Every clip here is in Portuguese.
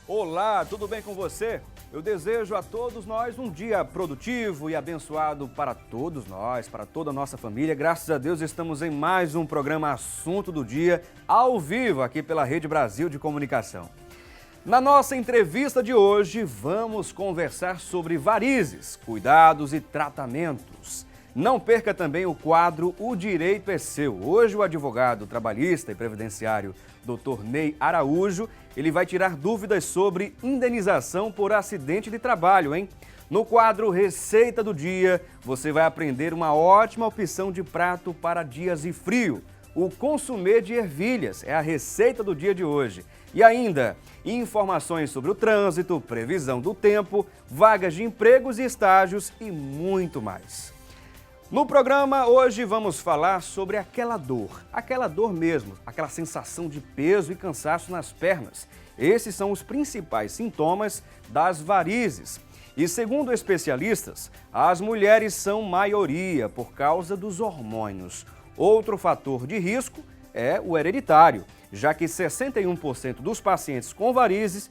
Olá, tudo bem com você? Eu desejo a todos nós um dia produtivo e abençoado para todos nós, para toda a nossa família. Graças a Deus estamos em mais um programa Assunto do Dia, ao vivo aqui pela Rede Brasil de Comunicação. Na nossa entrevista de hoje, vamos conversar sobre varizes, cuidados e tratamentos. Não perca também o quadro O Direito é Seu. Hoje o advogado trabalhista e previdenciário Dr. Ney Araújo, ele vai tirar dúvidas sobre indenização por acidente de trabalho, hein? No quadro Receita do Dia, você vai aprender uma ótima opção de prato para dias de frio. O consumê de ervilhas é a receita do dia de hoje. E ainda, informações sobre o trânsito, previsão do tempo, vagas de empregos e estágios e muito mais. No programa hoje vamos falar sobre aquela dor mesmo, aquela sensação de peso e cansaço nas pernas. Esses são os principais sintomas das varizes. E segundo especialistas, as mulheres são maioria por causa dos hormônios. Outro fator de risco é o hereditário, já que 61% dos pacientes com varizes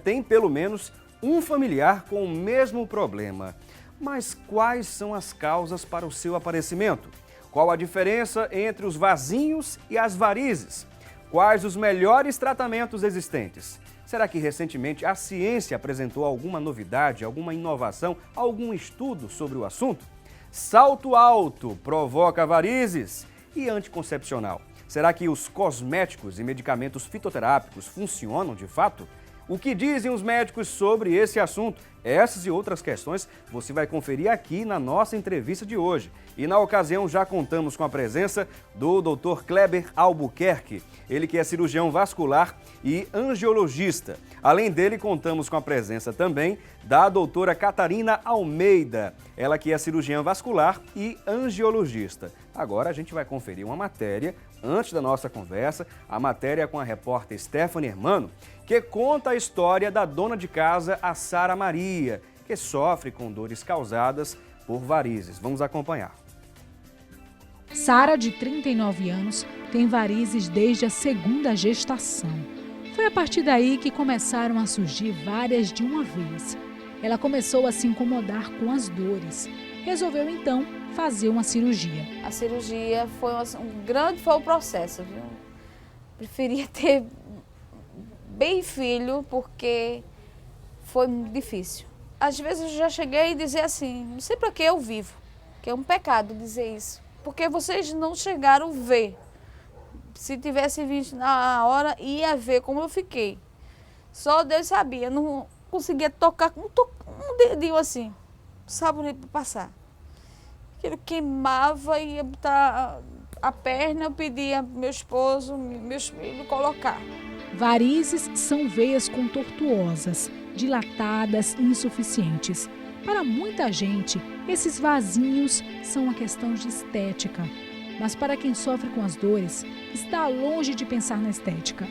têm pelo menos um familiar com o mesmo problema. Mas quais são as causas para o seu aparecimento? Qual a diferença entre os vasinhos e as varizes? Quais os melhores tratamentos existentes? Será que recentemente a ciência apresentou alguma novidade, alguma inovação, algum estudo sobre o assunto? Salto alto provoca varizes e anticoncepcional. Será que os cosméticos e medicamentos fitoterápicos funcionam de fato? O que dizem os médicos sobre esse assunto? Essas e outras questões você vai conferir aqui na nossa entrevista de hoje. E na ocasião já contamos com a presença do Dr. Kleber Albuquerque, ele que é cirurgião vascular e angiologista. Além dele, contamos com a presença também da doutora Catarina Almeida, ela que é cirurgiã vascular e angiologista. Agora a gente vai conferir uma matéria, antes da nossa conversa, a matéria com a repórter Stephanie Hermano, que conta a história da dona de casa, a Sara Maria, que sofre com dores causadas por varizes. Vamos acompanhar. Sara, de 39 anos, tem varizes desde a segunda gestação. Foi a partir daí que começaram a surgir várias de uma vez. Ela começou a se incomodar com as dores. Resolveu então fazer uma cirurgia. A cirurgia foi foi o processo, viu? Preferia ter bem filho, porque foi muito difícil. Às vezes eu já cheguei a dizer assim, não sei para que eu vivo, que é um pecado dizer isso, porque vocês não chegaram a ver. Se tivesse visto na hora, ia ver como eu fiquei. Só Deus sabia, não conseguia tocar com um dedinho assim, sabonete para passar. Aquilo queimava e ia botar a perna, eu pedia ao meu esposo, meus filhos, colocar. Varizes são veias contortuosas, dilatadas e insuficientes. Para muita gente, esses vasinhos são uma questão de estética. Mas para quem sofre com as dores, está longe de pensar na estética.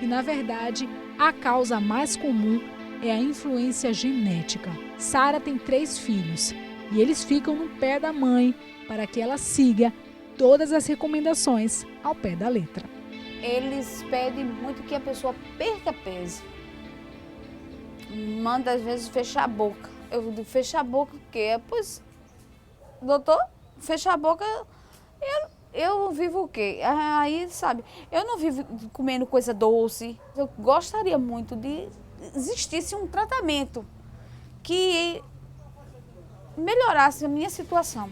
E, na verdade, a causa mais comum é a influência genética. Sara tem 3 filhos e eles ficam no pé da mãe para que ela siga todas as recomendações ao pé da letra. Eles pedem muito que a pessoa perca peso. Manda às vezes fechar a boca. Eu digo, fechar a boca o quê? Pois, doutor, fechar a boca, eu vivo o quê? Aí, sabe, eu não vivo comendo coisa doce. Eu gostaria muito de existisse um tratamento que melhorasse a minha situação.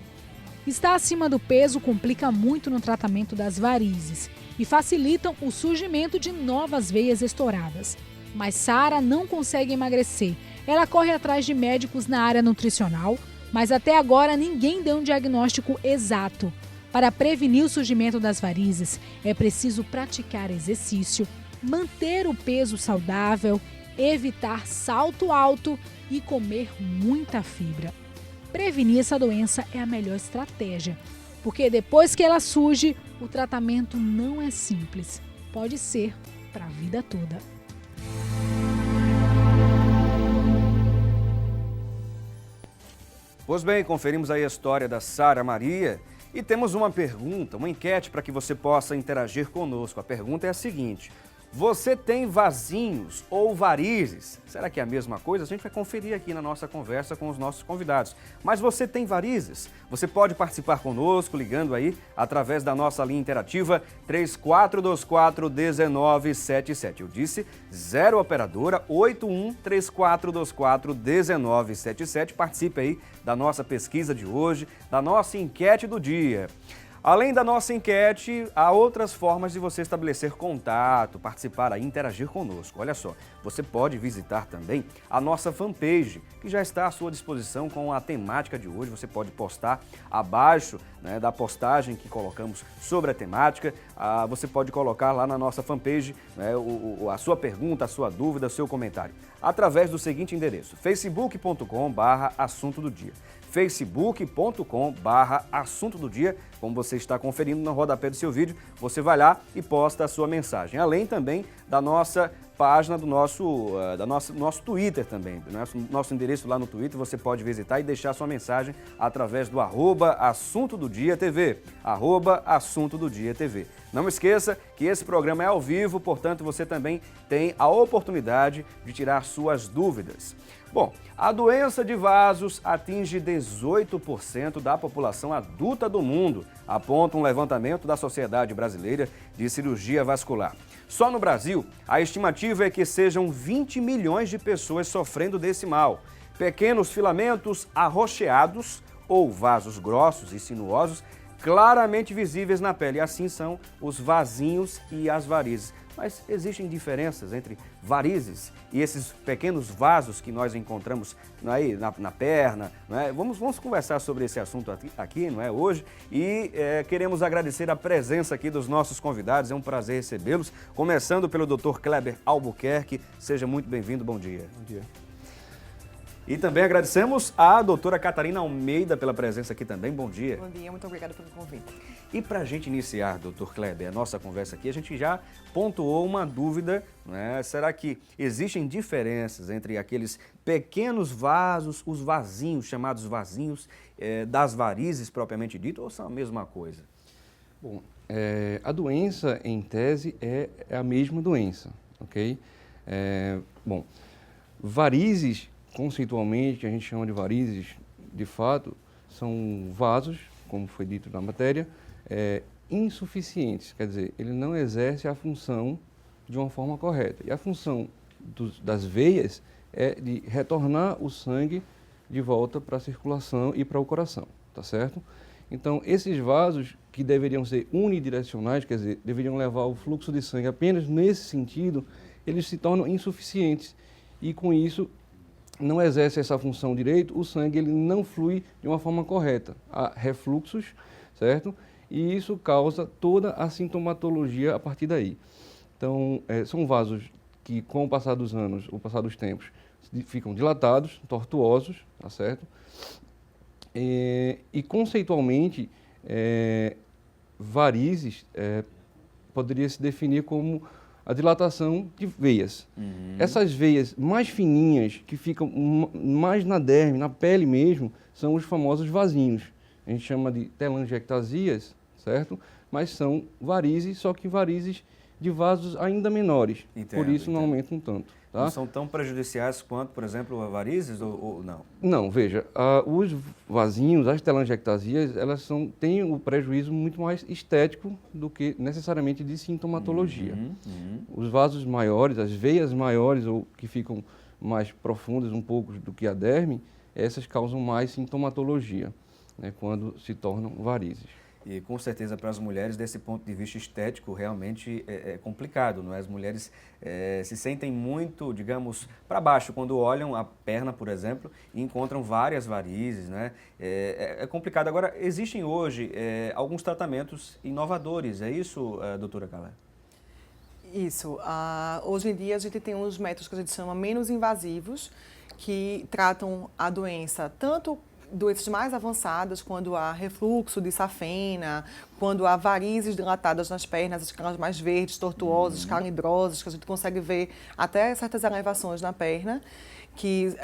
Estar acima do peso complica muito no tratamento das varizes e facilitam o surgimento de novas veias estouradas. Mas Sara não consegue emagrecer. Ela corre atrás de médicos na área nutricional, mas até agora ninguém deu um diagnóstico exato. Para prevenir o surgimento das varizes, é preciso praticar exercício, manter o peso saudável, evitar salto alto e comer muita fibra. Prevenir essa doença é a melhor estratégia, porque depois que ela surge, o tratamento não é simples. Pode ser para a vida toda. Pois bem, conferimos aí a história da Sara Maria e temos uma pergunta, uma enquete para que você possa interagir conosco. A pergunta é a seguinte: Você tem vasinhos ou varizes? Será que é a mesma coisa? A gente vai conferir aqui na nossa conversa com os nossos convidados. Mas você tem varizes? Você pode participar conosco ligando aí através da nossa linha interativa 3424-1977. Eu disse 0 operadora 813424-1977. Participe aí da nossa pesquisa de hoje, da nossa enquete do dia. Além da nossa enquete, há outras formas de você estabelecer contato, participar, interagir conosco. Olha só, você pode visitar também a nossa fanpage, que já está à sua disposição com a temática de hoje. Você pode postar abaixo, né, da postagem que colocamos sobre a temática. Você pode colocar lá na nossa fanpage, né, a sua pergunta, a sua dúvida, o seu comentário, através do seguinte endereço: facebook.com/assunto do dia. facebook.com/assunto do dia. Como você está conferindo no rodapé do seu vídeo, você vai lá e posta a sua mensagem. Além também da nossa página do nosso Twitter também, nosso endereço lá no Twitter, você pode visitar e deixar sua mensagem através do @assunto do dia TV, @assunto do dia TV. Não esqueça que esse programa é ao vivo, portanto você também tem a oportunidade de tirar suas dúvidas. Bom, a doença de vasos atinge 18% da população adulta do mundo, aponta um levantamento da Sociedade Brasileira de Cirurgia Vascular. Só no Brasil, a estimativa é que sejam 20 milhões de pessoas sofrendo desse mal. Pequenos filamentos arroxeados ou vasos grossos e sinuosos claramente visíveis na pele. E assim são os vasinhos e as varizes. Mas existem diferenças entre varizes e esses pequenos vasos que nós encontramos aí na perna, não é? Vamos conversar sobre esse assunto aqui, não é, hoje, e queremos agradecer a presença aqui dos nossos convidados. É um prazer recebê-los, começando pelo Dr. Kleber Albuquerque. Seja muito bem-vindo, bom dia. Bom dia. E também agradecemos a doutora Catarina Almeida pela presença aqui também. Bom dia. Bom dia, muito obrigada pelo convite. E para a gente iniciar, doutor Kleber, a nossa conversa aqui, a gente já pontuou uma dúvida, né? Será que existem diferenças entre aqueles pequenos vasos, os vasinhos, chamados vasinhos, das varizes propriamente dito, ou são a mesma coisa? Bom, a doença, em tese, é a mesma doença, ok? Bom, varizes, conceitualmente, a gente chama de varizes, de fato, são vasos, como foi dito na matéria, insuficientes, quer dizer, ele não exerce a função de uma forma correta. E a função das veias é de retornar o sangue de volta para a circulação e para o coração, tá certo? Então, esses vasos que deveriam ser unidirecionais, quer dizer, deveriam levar o fluxo de sangue apenas nesse sentido, eles se tornam insuficientes e, com isso, não exerce essa função direito, o sangue ele não flui de uma forma correta. Há refluxos, certo? E isso causa toda a sintomatologia a partir daí. Então, são vasos que, com o passar dos anos, o passar dos tempos, ficam dilatados, tortuosos, tá certo? E conceitualmente, varizes poderia se definir como a dilatação de veias. Uhum. Essas veias mais fininhas, que ficam mais na derme, na pele mesmo, são os famosos vasinhos. A gente chama de telangiectasias, certo? Mas são varizes, só que varizes de vasos ainda menores. Por isso não aumentam tanto. Tá? Não são tão prejudiciais quanto, por exemplo, varizes ou não? Não, veja, os vasinhos, as telangiectasias, elas têm o prejuízo muito mais estético do que necessariamente de sintomatologia. Os vasos maiores, as veias maiores, ou que ficam mais profundas um pouco do que a derme, essas causam mais sintomatologia, né, quando se tornam varizes. E com certeza para as mulheres, desse ponto de vista estético, realmente é complicado, não é? As mulheres se sentem muito, digamos, para baixo quando olham a perna, por exemplo, e encontram várias varizes, né? É complicado. Agora, existem hoje alguns tratamentos inovadores, é isso, doutora Carla? Isso. Hoje em dia a gente tem uns métodos que a gente chama menos invasivos, que tratam a doença tanto doenças mais avançadas, quando há refluxo de safena, quando há varizes dilatadas nas pernas, aquelas mais verdes, tortuosas, calindrosas, que a gente consegue ver até certas elevações na perna, que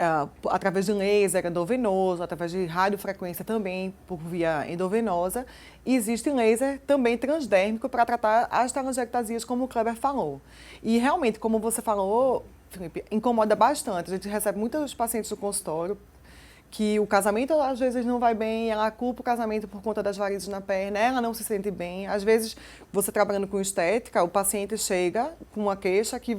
através de laser endovenoso, através de radiofrequência também por via endovenosa, e existe laser também transdérmico para tratar as telangiectasias, como o Kleber falou. E realmente, como você falou, Felipe, incomoda bastante. A gente recebe muitos pacientes no consultório que o casamento às vezes não vai bem, ela culpa o casamento por conta das varizes na perna, ela não se sente bem. Às vezes, você trabalhando com estética, o paciente chega com uma queixa que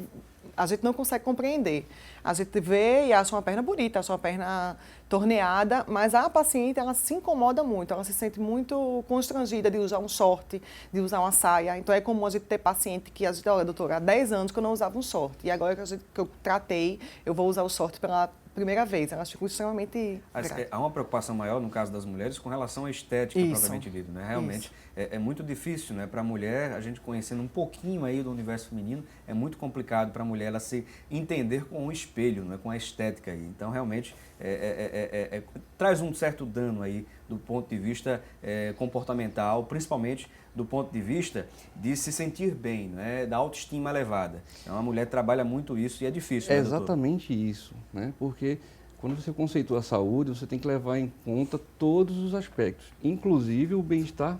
a gente não consegue compreender. A gente vê e acha uma perna bonita, acha uma perna torneada, mas a paciente, ela se incomoda muito, ela se sente muito constrangida de usar um short, de usar uma saia. Então, é comum a gente ter paciente que a gente, olha, doutora, há 10 anos que eu não usava um short, e agora que eu tratei, eu vou usar o short pela primeira vez. Elas ficam extremamente graves. Há uma preocupação maior, no caso das mulheres, com relação à estética propriamente dita, né? Realmente é muito difícil, né? Para a mulher, a gente conhecendo um pouquinho aí do universo feminino, é muito complicado para a mulher ela se entender com o espelho, né? Com a estética aí. Então, realmente, traz um certo dano aí do ponto de vista comportamental, principalmente do ponto de vista de se sentir bem, né? Da autoestima elevada. Então, a mulher trabalha muito isso e é difícil, É né, doutor? exatamente isso, né? Porque quando você conceitua a saúde, você tem que levar em conta todos os aspectos, inclusive o bem-estar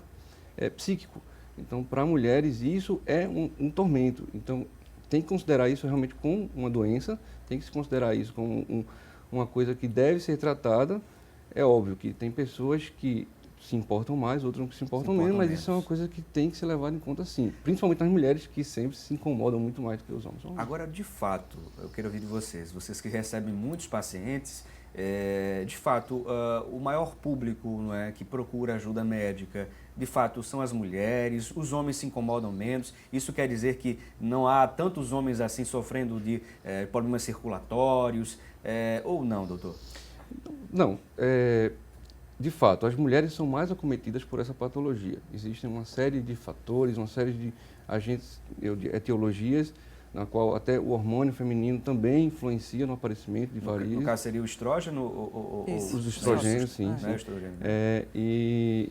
psíquico. Então, para mulheres, isso é um tormento. Então, tem que considerar isso realmente como uma doença, tem que se considerar isso como uma coisa que deve ser tratada. É óbvio que tem pessoas que se importam mais, outras que se importam menos, mas isso é uma coisa que tem que ser levada em conta sim. Principalmente as mulheres que sempre se incomodam muito mais do que os homens. Agora, de fato, eu quero ouvir de vocês que recebem muitos pacientes, de fato, o maior público, não é, que procura ajuda médica, de fato, são as mulheres, os homens se incomodam menos. Isso quer dizer que não há tantos homens assim sofrendo de problemas circulatórios, ou não, doutor? Não, de fato, as mulheres são mais acometidas por essa patologia. Existem uma série de fatores, uma série de agentes, de etiologias, na qual até o hormônio feminino também influencia no aparecimento de varizes. No caso, seria o estrógeno? Os estrogênios, sim. Né? Estrogênio. E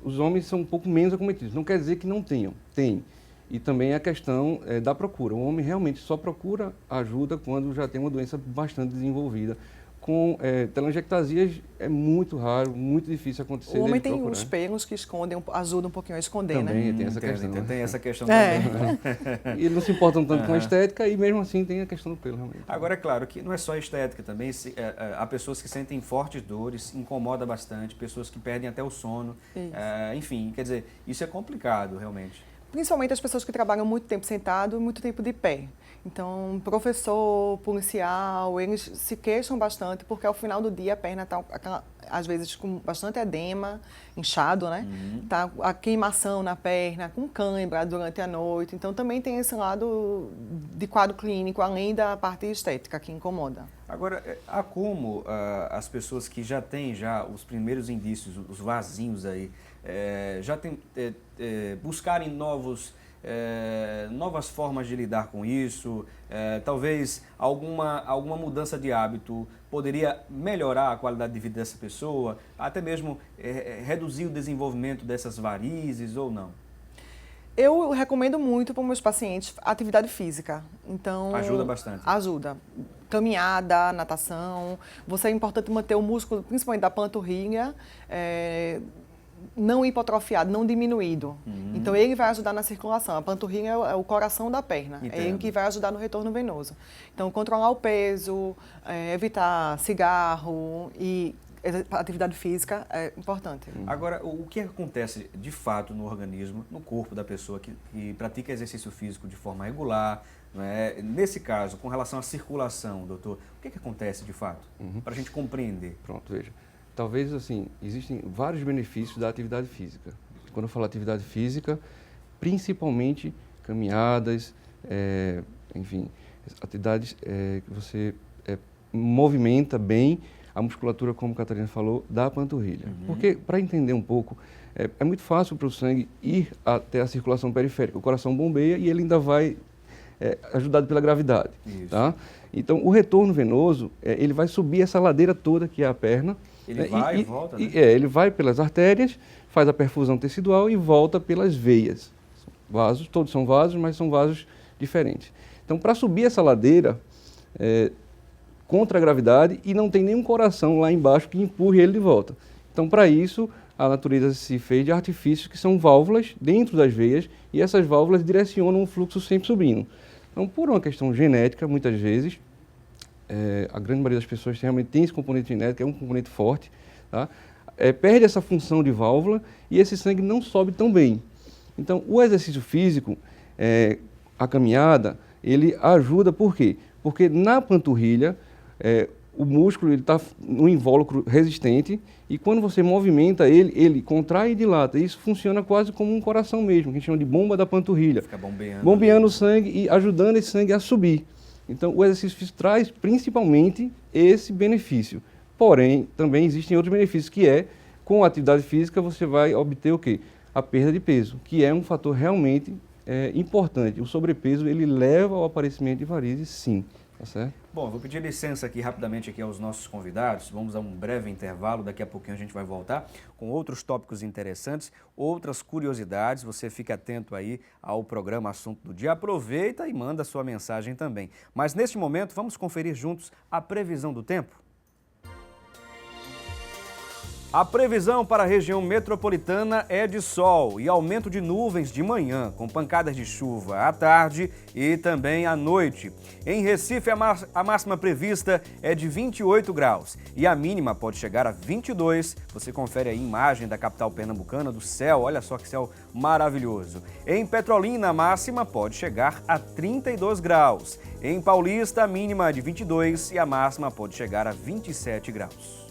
os homens são um pouco menos acometidos. Não quer dizer que não tenham, tem. E também a questão da procura. O homem realmente só procura ajuda quando já tem uma doença bastante desenvolvida. Com telangiectasias é muito raro, muito difícil acontecer. O homem tem os pelos que escondem, ajudam um pouquinho a esconder, também, né? Tem essa questão. Tem essa questão também. E eles não se importam tanto com a estética e mesmo assim tem a questão do pelo realmente. Agora, é claro que não é só estética também, há pessoas que sentem fortes dores, incomoda bastante, pessoas que perdem até o sono, enfim, quer dizer, isso é complicado realmente. Principalmente as pessoas que trabalham muito tempo sentado e muito tempo de pé. Então, professor, policial, eles se queixam bastante porque ao final do dia a perna está, às vezes, com bastante edema, inchado, né? Tá a queimação na perna, com cãibra durante a noite. Então, também tem esse lado de quadro clínico, além da parte estética que incomoda. Agora, há como as pessoas que já têm os primeiros indícios, os vasinhos aí, já buscarem novas formas de lidar com isso, talvez alguma mudança de hábito poderia melhorar a qualidade de vida dessa pessoa, até mesmo reduzir o desenvolvimento dessas varizes ou não? Eu recomendo muito para os meus pacientes atividade física. Então, ajuda bastante. Ajuda. Caminhada, natação. É importante manter o músculo, principalmente da panturrilha, não hipotrofiado, não diminuído. Então, ele vai ajudar na circulação. A panturrilha é o coração da perna. Entendo. É ele que vai ajudar no retorno venoso. Então, controlar o peso, evitar cigarro e atividade física é importante. Agora, o que acontece de fato no organismo, no corpo da pessoa que pratica exercício físico de forma regular, né? Nesse caso, com relação à circulação, doutor, o que acontece de fato? Para a gente compreender. Pronto, veja. Talvez, assim, existem vários benefícios da atividade física. Quando eu falo atividade física, principalmente caminhadas, enfim, atividades que você movimenta bem a musculatura, como a Catarina falou, da panturrilha. Porque, para entender um pouco, é muito fácil para o sangue ir até a circulação periférica. O coração bombeia e ele ainda vai ajudado pela gravidade. Tá? Então, o retorno venoso, ele vai subir essa ladeira toda que é a perna Ele vai e volta, né? Ele vai pelas artérias, faz a perfusão tecidual e volta pelas veias. Vasos, todos são vasos, mas são vasos diferentes. Então, para subir essa ladeira, contra a gravidade, e não tem nenhum coração lá embaixo que empurre ele de volta. Então, para isso, a natureza se fez de artifícios que são válvulas dentro das veias, e essas válvulas direcionam o fluxo sempre subindo. Então, por uma questão genética, muitas vezes, a grande maioria das pessoas realmente tem esse componente genético, é um componente forte, tá? Perde essa função de válvula e esse sangue não sobe tão bem. Então, o exercício físico, a caminhada, ele ajuda, por quê? Porque na panturrilha, o músculo está no invólucro resistente e quando você movimenta ele, ele contrai e dilata. Isso funciona quase como um coração mesmo, que a gente chama de bomba da panturrilha. Fica bombeando. Bombeando o sangue e ajudando esse sangue a subir. Então, o exercício físico traz principalmente esse benefício. Porém, também existem outros benefícios, que com a atividade física você vai obter o quê? A perda de peso, que é um fator realmente importante. O sobrepeso, ele leva ao aparecimento de varizes, sim. Tá certo? Bom, eu vou pedir licença aqui rapidamente aqui aos nossos convidados. Vamos a um breve intervalo, daqui a pouquinho a gente vai voltar com outros tópicos interessantes, outras curiosidades. Você fica atento aí ao programa Assunto do Dia. Aproveita e manda sua mensagem também. Mas neste momento, vamos conferir juntos a previsão do tempo? A previsão para a região metropolitana é de sol e aumento de nuvens de manhã, com pancadas de chuva à tarde e também à noite. Em Recife, a máxima prevista é de 28 graus e a mínima pode chegar a 22. Você confere a imagem da capital pernambucana do céu, olha só que céu maravilhoso. Em Petrolina, a máxima pode chegar a 32 graus. Em Paulista, a mínima é de 22 e a máxima pode chegar a 27 graus.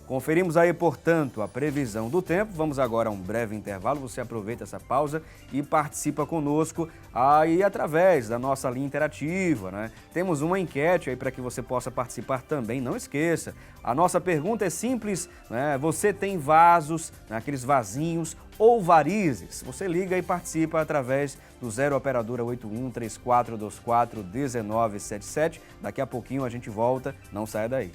Conferimos aí, portanto, a previsão do tempo. Vamos agora a um breve intervalo. Você aproveita essa pausa e participa conosco aí através da nossa linha interativa, né? Temos uma enquete aí para que você possa participar também. Não esqueça, a nossa pergunta é simples, né? Você tem vasos, né, aqueles vasinhos ou varizes? Você liga e participa através do 0 operadora 81 3424 1977. Daqui a pouquinho a gente volta, não saia daí.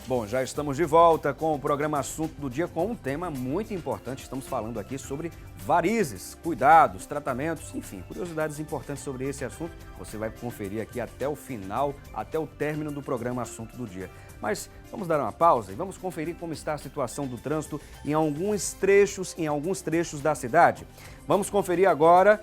Bom, já estamos de volta com o programa Assunto do Dia com um tema muito importante. Estamos falando aqui sobre varizes, cuidados, tratamentos, enfim, curiosidades importantes sobre esse assunto. Você vai conferir aqui até o final, até o término do programa Assunto do Dia. Mas vamos dar uma pausa e vamos conferir como está a situação do trânsito em alguns trechos da cidade. Vamos conferir agora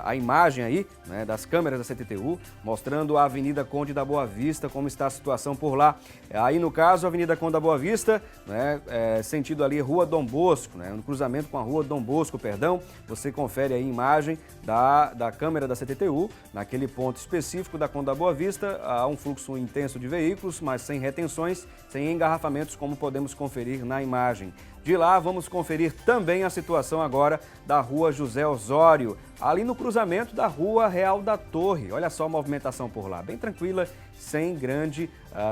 a imagem aí, né, das câmeras da CTTU, mostrando a Avenida Conde da Boa Vista, como está a situação por lá. Aí, no caso, a Avenida Conde da Boa Vista, né, sentido ali Rua Dom Bosco, né, no cruzamento com a Rua Dom Bosco, perdão, você confere aí a imagem da câmera da CTTU, naquele ponto específico da Conde da Boa Vista, há um fluxo intenso de veículos, mas sem retenções, sem engarrafamentos, como podemos conferir na imagem. De lá, vamos conferir também a situação agora da Rua José Osório, ali no cruzamento da Rua Real da Torre. Olha só a movimentação por lá, bem tranquila, sem grande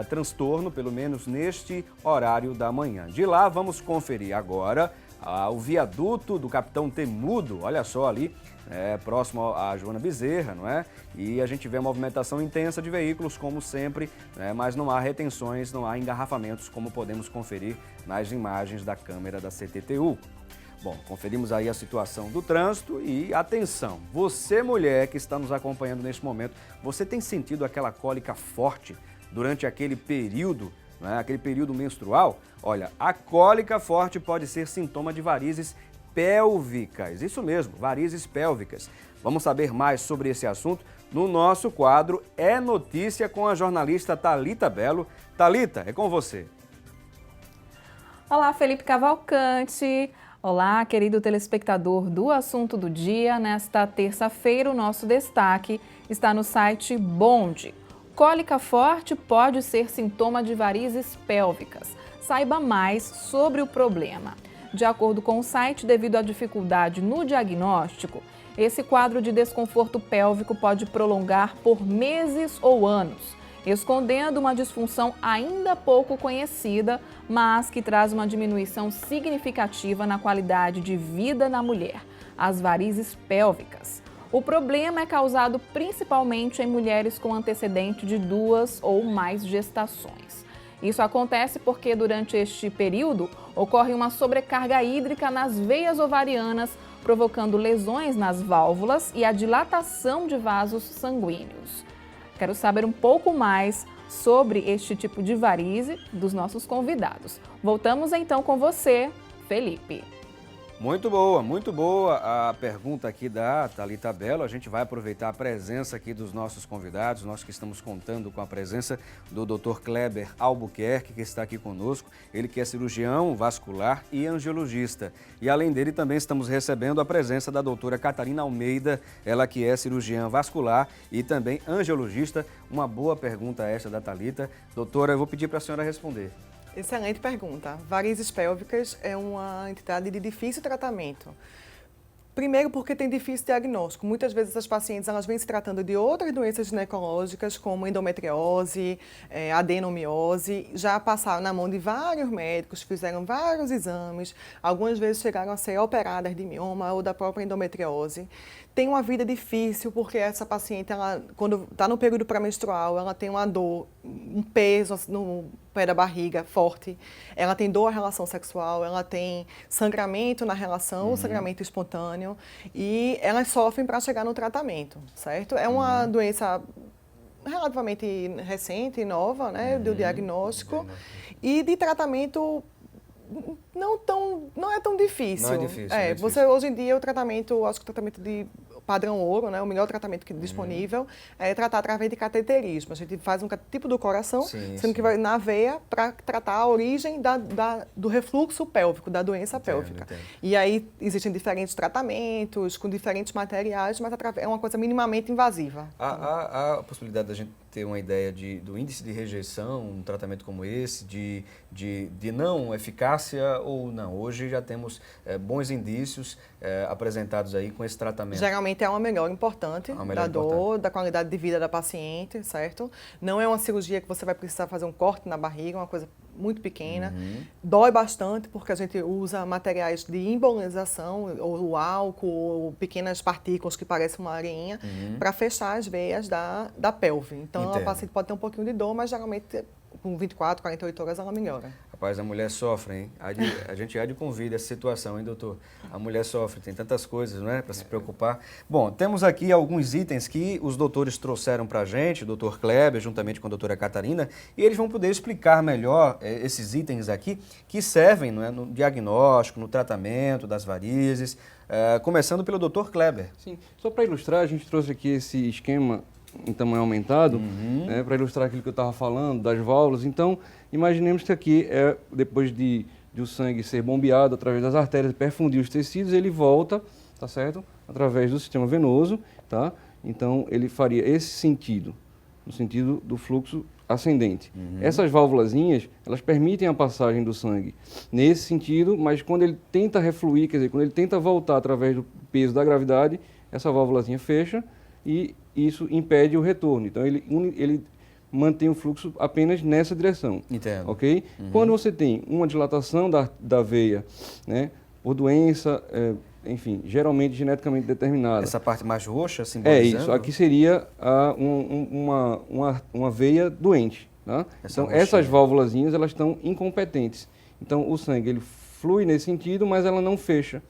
transtorno, pelo menos neste horário da manhã. De lá, vamos conferir agora o viaduto do Capitão Temudo, olha só ali, próximo à Joana Bezerra, não é? E a gente vê a movimentação intensa de veículos, como sempre, né? Mas não há retenções, não há engarrafamentos, como podemos conferir nas imagens da câmera da CTTU. Bom, conferimos aí a situação do trânsito e atenção, você mulher que está nos acompanhando neste momento, você tem sentido aquela cólica forte durante aquele período, né? Aquele período menstrual? Olha, a cólica forte pode ser sintoma de varizes pélvicas, isso mesmo, varizes pélvicas. Vamos saber mais sobre esse assunto no nosso quadro É Notícia com a jornalista Thalita Belo. Thalita, é com você. Olá, Felipe Cavalcante. Olá, querido telespectador do Assunto do Dia. Nesta terça-feira, o nosso destaque está no site Bonde. Cólica forte pode ser sintoma de varizes pélvicas. Saiba mais sobre o problema. De acordo com o site, devido à dificuldade no diagnóstico, Esse quadro de desconforto pélvico pode prolongar por meses ou anos, escondendo uma disfunção ainda pouco conhecida, mas que traz uma diminuição significativa na qualidade de vida na mulher, as varizes pélvicas. O problema é causado principalmente em mulheres com antecedente de 2 ou mais gestações. Isso acontece porque durante este período ocorre uma sobrecarga hídrica nas veias ovarianas, provocando lesões nas válvulas e a dilatação de vasos sanguíneos. Quero saber um pouco mais sobre este tipo de varize dos nossos convidados. Voltamos então com você, Felipe. Muito boa a pergunta aqui da Thalita Bello. A gente vai aproveitar a presença aqui dos nossos convidados, nós que estamos contando com a presença do Dr. Kleber Albuquerque, que está aqui conosco. Ele que é cirurgião vascular e angiologista. E além dele também estamos recebendo a presença da doutora Catarina Almeida, ela que é cirurgiã vascular e também angiologista. Uma boa pergunta esta da Thalita. Doutora, eu vou pedir para a senhora responder. Excelente pergunta. Varizes pélvicas é uma entidade de difícil tratamento. Primeiro porque tem difícil diagnóstico. Muitas vezes as pacientes elas vêm se tratando de outras doenças ginecológicas, como endometriose, adenomiose, já passaram na mão de vários médicos, fizeram vários exames, algumas vezes chegaram a ser operadas de mioma ou da própria endometriose. Tem uma vida difícil porque essa paciente, ela, quando está no período pré-menstrual, ela tem uma dor, um peso no pé da barriga forte, ela tem dor à relação sexual, ela tem sangramento na relação, sangramento espontâneo, e elas sofrem para chegar no tratamento, certo? É uma doença relativamente recente e nova, né, do diagnóstico, e de tratamento não é tão difícil. Não é difícil. Não é difícil. Você, hoje em dia, o tratamento, acho que o tratamento de padrão ouro, né, o melhor tratamento disponível é tratar através de cateterismo. A gente faz um tipo do coração, sendo que vai na veia para tratar a origem do refluxo pélvico, da doença pélvica. Entendo. E aí existem diferentes tratamentos, com diferentes materiais, mas é uma coisa minimamente invasiva. Há a possibilidade da gente ter uma ideia do índice de rejeição, um tratamento como esse, de não eficácia ou não? Hoje já temos bons indícios apresentados aí com esse tratamento. Geralmente é uma melhora importante da dor, da qualidade de vida da paciente, certo? Não é uma cirurgia que você vai precisar fazer um corte na barriga, uma coisa muito pequena. Dói bastante porque a gente usa materiais de embolização, ou o álcool, ou pequenas partículas que parecem uma areinha, para fechar as veias da pelve. Então, a paciente pode ter um pouquinho de dor, mas geralmente com 24, 48 horas ela melhora. Rapaz, a mulher sofre, hein? A gente há de convida essa situação, hein, doutor? A mulher sofre, tem tantas coisas, não é, para se preocupar. Bom, temos aqui alguns itens que os doutores trouxeram para a gente, o doutor Kleber, juntamente com a doutora Catarina, e eles vão poder explicar melhor esses itens aqui que servem, não é, no diagnóstico, no tratamento das varizes, começando pelo doutor Kleber. Sim, só para ilustrar, a gente trouxe aqui esse esquema em tamanho aumentado, né, para ilustrar aquilo que eu estava falando, das válvulas. Então, imaginemos que aqui, depois de o sangue ser bombeado através das artérias e perfundir os tecidos, ele volta, tá certo? Através do sistema venoso, tá? Então, ele faria esse sentido, no sentido do fluxo ascendente. Essas válvulazinhas, elas permitem a passagem do sangue nesse sentido, mas quando ele tenta refluir, quer dizer, quando ele tenta voltar através do peso da gravidade, essa válvulazinha fecha e isso impede o retorno. Então, ele mantém o fluxo apenas nessa direção. Entendo. Ok? Quando você tem uma dilatação da veia, né, por doença, enfim, geralmente geneticamente determinada. Essa parte mais roxa, simbolizando? É isso. Aqui seria uma veia doente. Tá? Então, essas válvulazinhas, elas estão incompetentes. Então, o sangue ele flui nesse sentido, mas ela não fecha.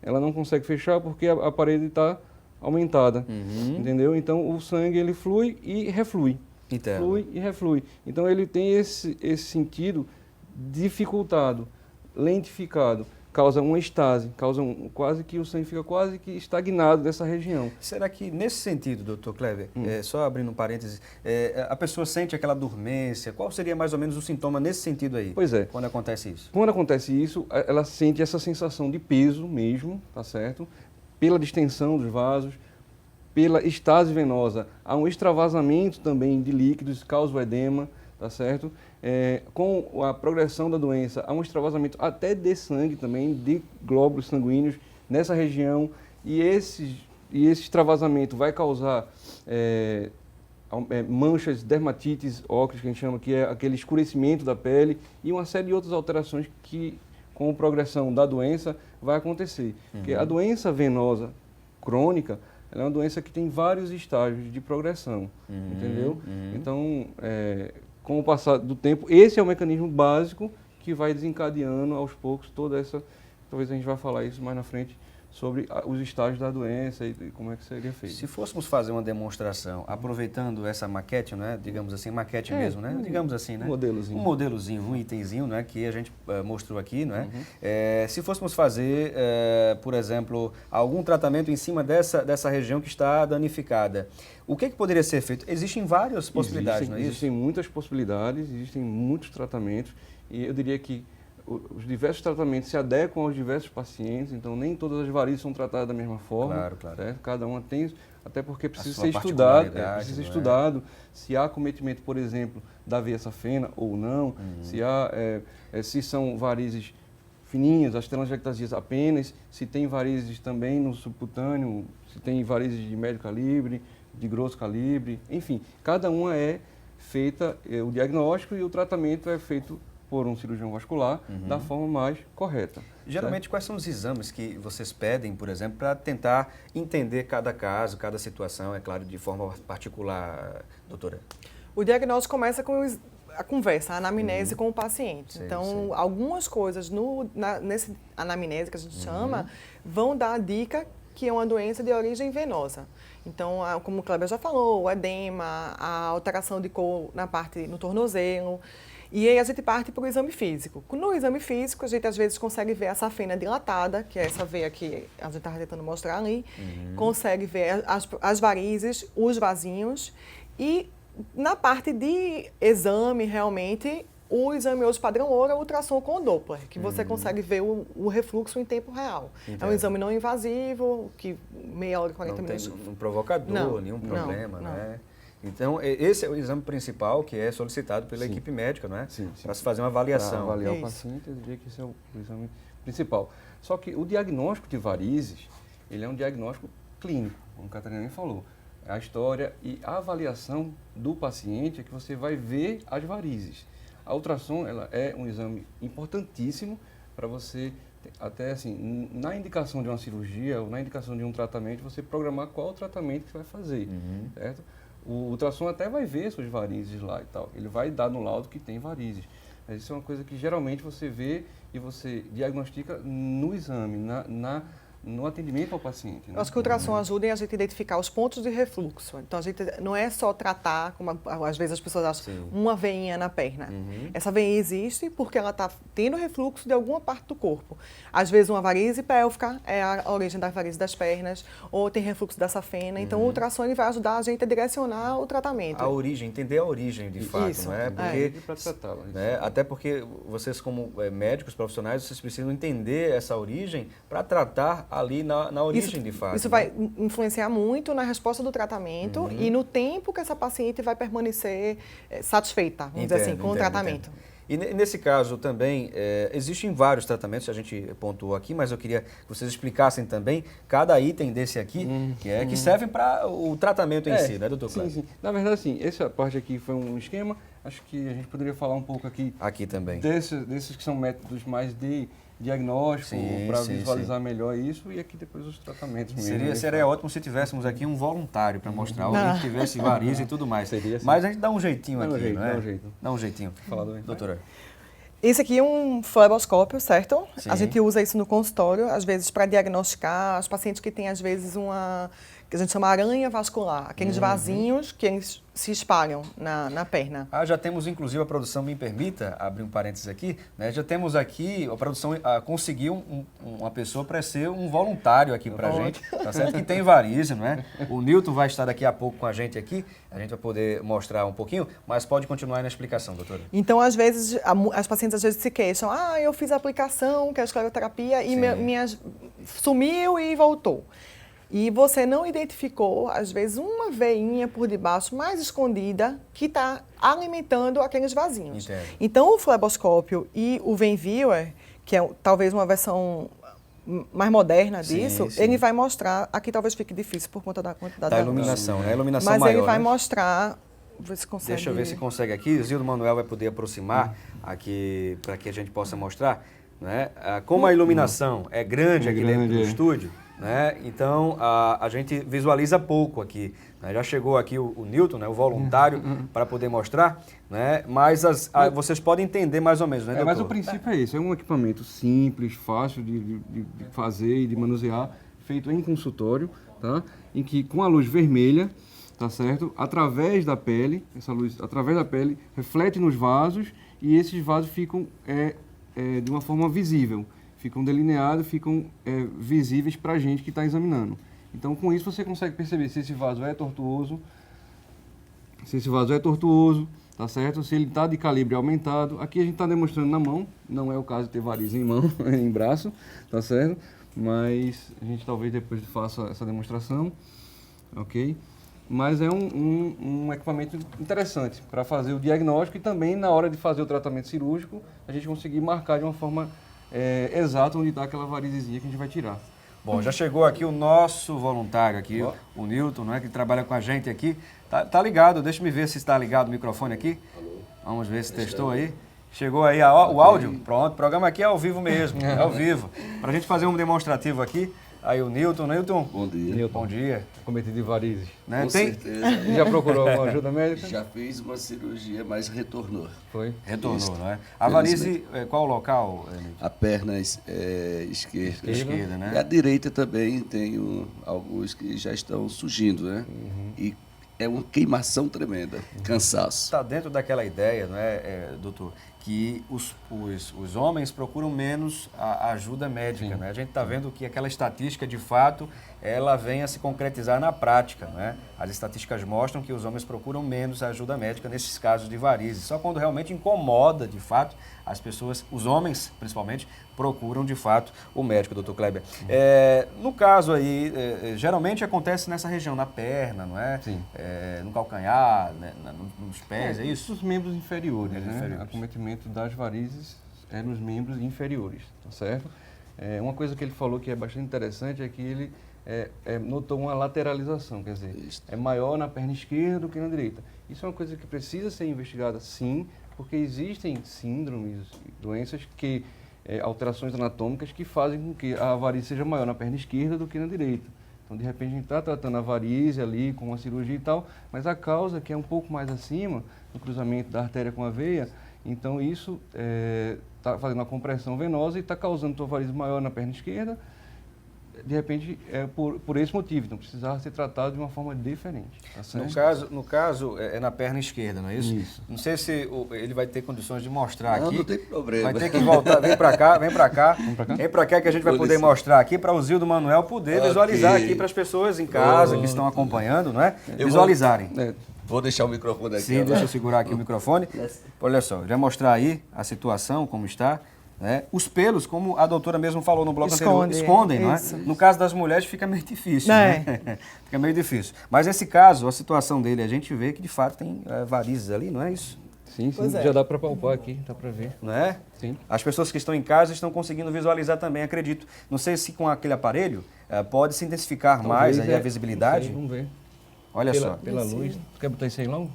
Ela não consegue fechar porque a parede está aumentada, entendeu? Então, o sangue ele flui e reflui. Entendo. Flui e reflui. Então, ele tem esse sentido dificultado, lentificado, causa uma estase, quase que o sangue fica quase que estagnado nessa região. Será que nesse sentido, doutor Kleber, só abrindo um parênteses, a pessoa sente aquela dormência? Qual seria mais ou menos o sintoma nesse sentido aí? Pois é. Quando acontece isso? Quando acontece isso, ela sente essa sensação de peso mesmo, tá certo? Pela distensão dos vasos, pela estase venosa, há um extravasamento também de líquidos, causa o edema, tá certo? Com a progressão da doença, há um extravasamento até de sangue também, de glóbulos sanguíneos nessa região, e esses e esse extravasamento vai causar manchas, dermatites óculos, que a gente chama, que é aquele escurecimento da pele, e uma série de outras alterações que, com a progressão da doença, vai acontecer. Porque a doença venosa crônica, ela é uma doença que tem vários estágios de progressão, entendeu? Então, com o passar do tempo, esse é o mecanismo básico que vai desencadeando aos poucos toda essa... Talvez a gente vá falar isso mais na frente, sobre os estágios da doença e como é que seria feito. Se fôssemos fazer uma demonstração, aproveitando essa maquete, né, digamos assim, maquete mesmo, né, digamos assim, né? Modelozinho. Um modelozinho, um itemzinho, né, que a gente mostrou aqui, né? Se fôssemos fazer, por exemplo, algum tratamento em cima dessa região que está danificada, o que poderia ser feito? Existem várias possibilidades, não é isso? Existem muitas possibilidades, existem muitos tratamentos, e eu diria que os diversos tratamentos se adequam aos diversos pacientes, então nem todas as varizes são tratadas da mesma forma. Claro, claro. Certo? Cada uma tem, até porque precisa sua ser estudado, particularidade, não é? Se há acometimento, por exemplo, da veia safena ou não, se são varizes fininhas, as telangiectasias apenas, se tem varizes também no subcutâneo, se tem varizes de médio calibre, de grosso calibre, enfim, cada uma é feita, o diagnóstico e o tratamento é feito por um cirurgião vascular da forma mais correta. Geralmente, quais são os exames que vocês pedem, por exemplo, para tentar entender cada caso, cada situação, é claro, de forma particular, doutora? O diagnóstico começa com a conversa, a anamnese com o paciente. Sim, então, sim. algumas coisas nesse anamnese que a gente chama, vão dar a dica que é uma doença de origem venosa. Então, como o Kleber já falou, o edema, a alteração de cor no tornozelo. E aí a gente parte para o exame físico. No exame físico, a gente às vezes consegue ver a safena dilatada, que é essa veia que a gente estava tentando mostrar ali, consegue ver as varizes, os vasinhos, e na parte de exame, realmente, o exame hoje padrão ouro é o ultrassom com o Doppler, que você consegue ver o refluxo em tempo real. Entendo. É um exame não invasivo, que meia hora, 40 minutos... Não tem um provocador, nenhum problema, né? Então, esse é o exame principal que é solicitado pela equipe médica, não é? Sim. Para se fazer uma avaliação. Para avaliar Isso. o paciente, eu diria que esse é o exame principal. Só que o diagnóstico de varizes, ele é um diagnóstico clínico, como a Catarina falou. A história e a avaliação do paciente é que você vai ver as varizes. A ultrassom, ela é um exame importantíssimo para você, até assim, na indicação de uma cirurgia ou na indicação de um tratamento, você programar qual o tratamento que você vai fazer, certo? O ultrassom até vai ver suas varizes lá e tal. Ele vai dar no laudo que tem varizes. Mas isso é uma coisa que geralmente você vê e você diagnostica no exame, no atendimento ao paciente. Né? Eu acho que o ultrassom ajuda a gente identificar os pontos de refluxo. Então, a gente não é só tratar, como às vezes as pessoas acham, uma veinha na perna. Essa veinha existe porque ela está tendo refluxo de alguma parte do corpo. Às vezes, uma varize pélvica é a origem da varize das pernas, ou tem refluxo da safena. Então, o ultrassom ele vai ajudar a gente a direcionar o tratamento. A origem, entender a origem de fato, Isso, não é? Porque, para tratá-la. né, até porque vocês, como médicos profissionais, vocês precisam entender essa origem para tratar ali na origem de fato. Isso vai influenciar muito na resposta do tratamento e no tempo que essa paciente vai permanecer satisfeita, vamos dizer assim, com o tratamento. E nesse caso também, existem vários tratamentos, a gente pontuou aqui, mas eu queria que vocês explicassem também cada item desse aqui, que servem para o tratamento em si, né, doutor Kleber? Sim. Na verdade, assim, essa parte aqui foi um esquema, acho que a gente poderia falar um pouco aqui também. Desses que são métodos mais de diagnóstico, para visualizar melhor isso, e aqui depois os tratamentos mesmo. Seria ótimo se tivéssemos aqui um voluntário para mostrar, alguém que tivesse variz e tudo mais. Seria assim. Mas a gente dá um jeitinho aqui, não é? Dá um jeitinho. Doutora. Esse aqui é um fleboscópio, certo? Sim. A gente usa isso no consultório, às vezes para diagnosticar os pacientes que têm, às vezes, que a gente chama aranha vascular, aqueles vasinhos que eles se espalham na perna. Já temos, inclusive, a produção, me permita abrir um parênteses aqui, né? Já temos aqui, a produção conseguiu uma pessoa para ser um voluntário aqui para a gente, tá certo? Que tem varizes, não é? O Newton vai estar daqui a pouco com a gente aqui, a gente vai poder mostrar um pouquinho, mas pode continuar aí na explicação, doutora. Então, às vezes, as pacientes às vezes se queixam, eu fiz a aplicação, que é a escleroterapia, e sumiu e voltou. E você não identificou, às vezes, uma veinha por debaixo, mais escondida, que está alimentando aqueles vasinhos. Entendo. Então, o fleboscópio e o Venviewer, que é talvez uma versão mais moderna Sim, disso, sim. ele vai mostrar, aqui talvez fique difícil por conta da quantidade Da luz. iluminação, né? A iluminação Mas maior, ele vai né? mostrar, ver se consegue. Deixa eu ver se consegue aqui. Zildo Manuel vai poder aproximar aqui para que a gente possa mostrar, né? Como a iluminação é grande aqui dentro do estúdio, né? Então a gente visualiza pouco aqui, né? Já chegou aqui o Newton, né? O voluntário, para poder mostrar, né? Mas vocês podem entender mais ou menos, né, doutor? Mas o princípio é esse, é um equipamento simples, fácil de fazer e de manusear, feito em consultório, tá? Em que com a luz vermelha, tá certo? Através da pele, essa luz através da pele reflete nos vasos e esses vasos ficam de uma forma visível, ficam delineados, ficam visíveis para a gente que está examinando. Então, com isso você consegue perceber se esse vaso é tortuoso, tá certo? Se ele está de calibre aumentado. Aqui a gente está demonstrando na mão, não é o caso de ter varizes em mão, em braço, tá certo? Mas a gente talvez depois faça essa demonstração, ok? Mas é um equipamento interessante para fazer o diagnóstico e também na hora de fazer o tratamento cirúrgico, a gente conseguir marcar de uma forma exata onde está aquela varizezinha que a gente vai tirar. Bom, já chegou aqui o nosso voluntário aqui, o Newton, né, que trabalha com a gente aqui. Tá ligado, deixa eu ver se está ligado o microfone aqui. Vamos ver se testou aí. Chegou aí o áudio? Pronto, o programa aqui é ao vivo mesmo, é ao vivo. Para a gente fazer um demonstrativo aqui, aí o Newton. Bom dia. Newton, bom dia. Cometido de varizes. Né? Com certeza. Já procurou alguma ajuda médica? Já fiz uma cirurgia, mas retornou. Foi? Retornou, Isso. não é? A varize, qual o local, Newton? A perna esquerda. Esquerda, né? E a direita também tenho alguns que já estão surgindo, né? E é uma queimação tremenda, cansaço. Está dentro daquela ideia, não é, doutor, que os homens procuram menos a ajuda médica, né? A gente está vendo que aquela estatística, de fato, ela vem a se concretizar na prática, né? As estatísticas mostram que os homens procuram menos a ajuda médica nesses casos de varizes. Só quando realmente incomoda, de fato, as pessoas, os homens, principalmente, procuram, de fato, o médico, doutor Kleber. No caso aí, geralmente acontece nessa região, na perna, não é? Sim. No calcanhar, né? Nos pés, é isso? Os membros inferiores, né? inferiores. Acometimento das varizes é nos membros inferiores, tá certo? Uma coisa que ele falou que é bastante interessante é que ele notou uma lateralização, quer dizer, Isso. é maior na perna esquerda do que na direita. Isso é uma coisa que precisa ser investigada, sim, porque existem síndromes, doenças alterações anatômicas que fazem com que a varize seja maior na perna esquerda do que na direita. Então, de repente, a gente está tratando a varize ali com uma cirurgia e tal, mas a causa, que é um pouco mais acima, no cruzamento da artéria com a veia, então isso está fazendo uma compressão venosa e está causando tua varize maior na perna esquerda, de repente, por esse motivo. Então, precisava ser tratado de uma forma diferente. Tá certo? No caso, é na perna esquerda, não é isso? Isso. Não sei se ele vai ter condições de mostrar aqui. Não tem problema. Vai ter que voltar, vem para cá. Vem para cá que a gente vai poder mostrar aqui para o Zildo Manuel poder visualizar aqui para as pessoas em casa que estão acompanhando, não é? Visualizarem. Vou deixar o microfone aqui. Sim, deixa eu segurar aqui o microfone. Olha só, já mostrar aí a situação, como está. Né? Os pelos, como a doutora mesmo falou no bloco anterior, escondem, não é? Isso. No caso das mulheres fica meio difícil, né? Fica meio difícil. Mas nesse caso, a situação dele, a gente vê que de fato tem varizes ali, não é isso? Sim, Pois é. já dá para palpar aqui, dá para ver. Não é? Sim. As pessoas que estão em casa estão conseguindo visualizar também, acredito. Não sei se com aquele aparelho pode se intensificar mais aí a visibilidade. Sei, vamos ver. Olha só. Pela luz. Tu quer botar isso aí logo?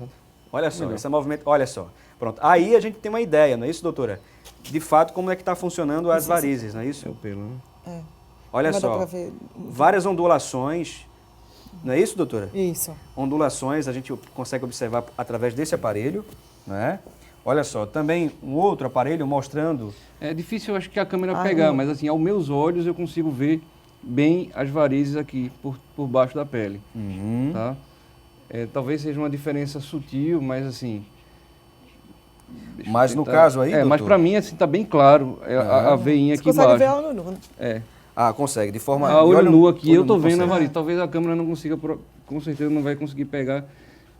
Olha só, esse movimento, olha só. Pronto. Aí a gente tem uma ideia, não é isso, doutora? De fato, como é que está funcionando as varizes, não é isso? É o pelo, né? Olha Vai dar só, pra ver. várias ondulações, não é isso, doutora? Isso. Ondulações a gente consegue observar através desse aparelho, né? Olha só, também um outro aparelho mostrando... É difícil, eu acho que a câmera pegar, mas assim, aos meus olhos eu consigo ver bem as varizes aqui, por baixo da pele, tá? Talvez seja uma diferença sutil, mas assim... Mas no caso aí, mas doutor? para mim assim tá bem claro, a veinha Você aqui consegue ver embaixo. a olho nu. Consegue, de forma... A olho nu aqui, olho eu tô nu vendo a consegue. varize. Talvez a câmera não consiga, com certeza não vai conseguir pegar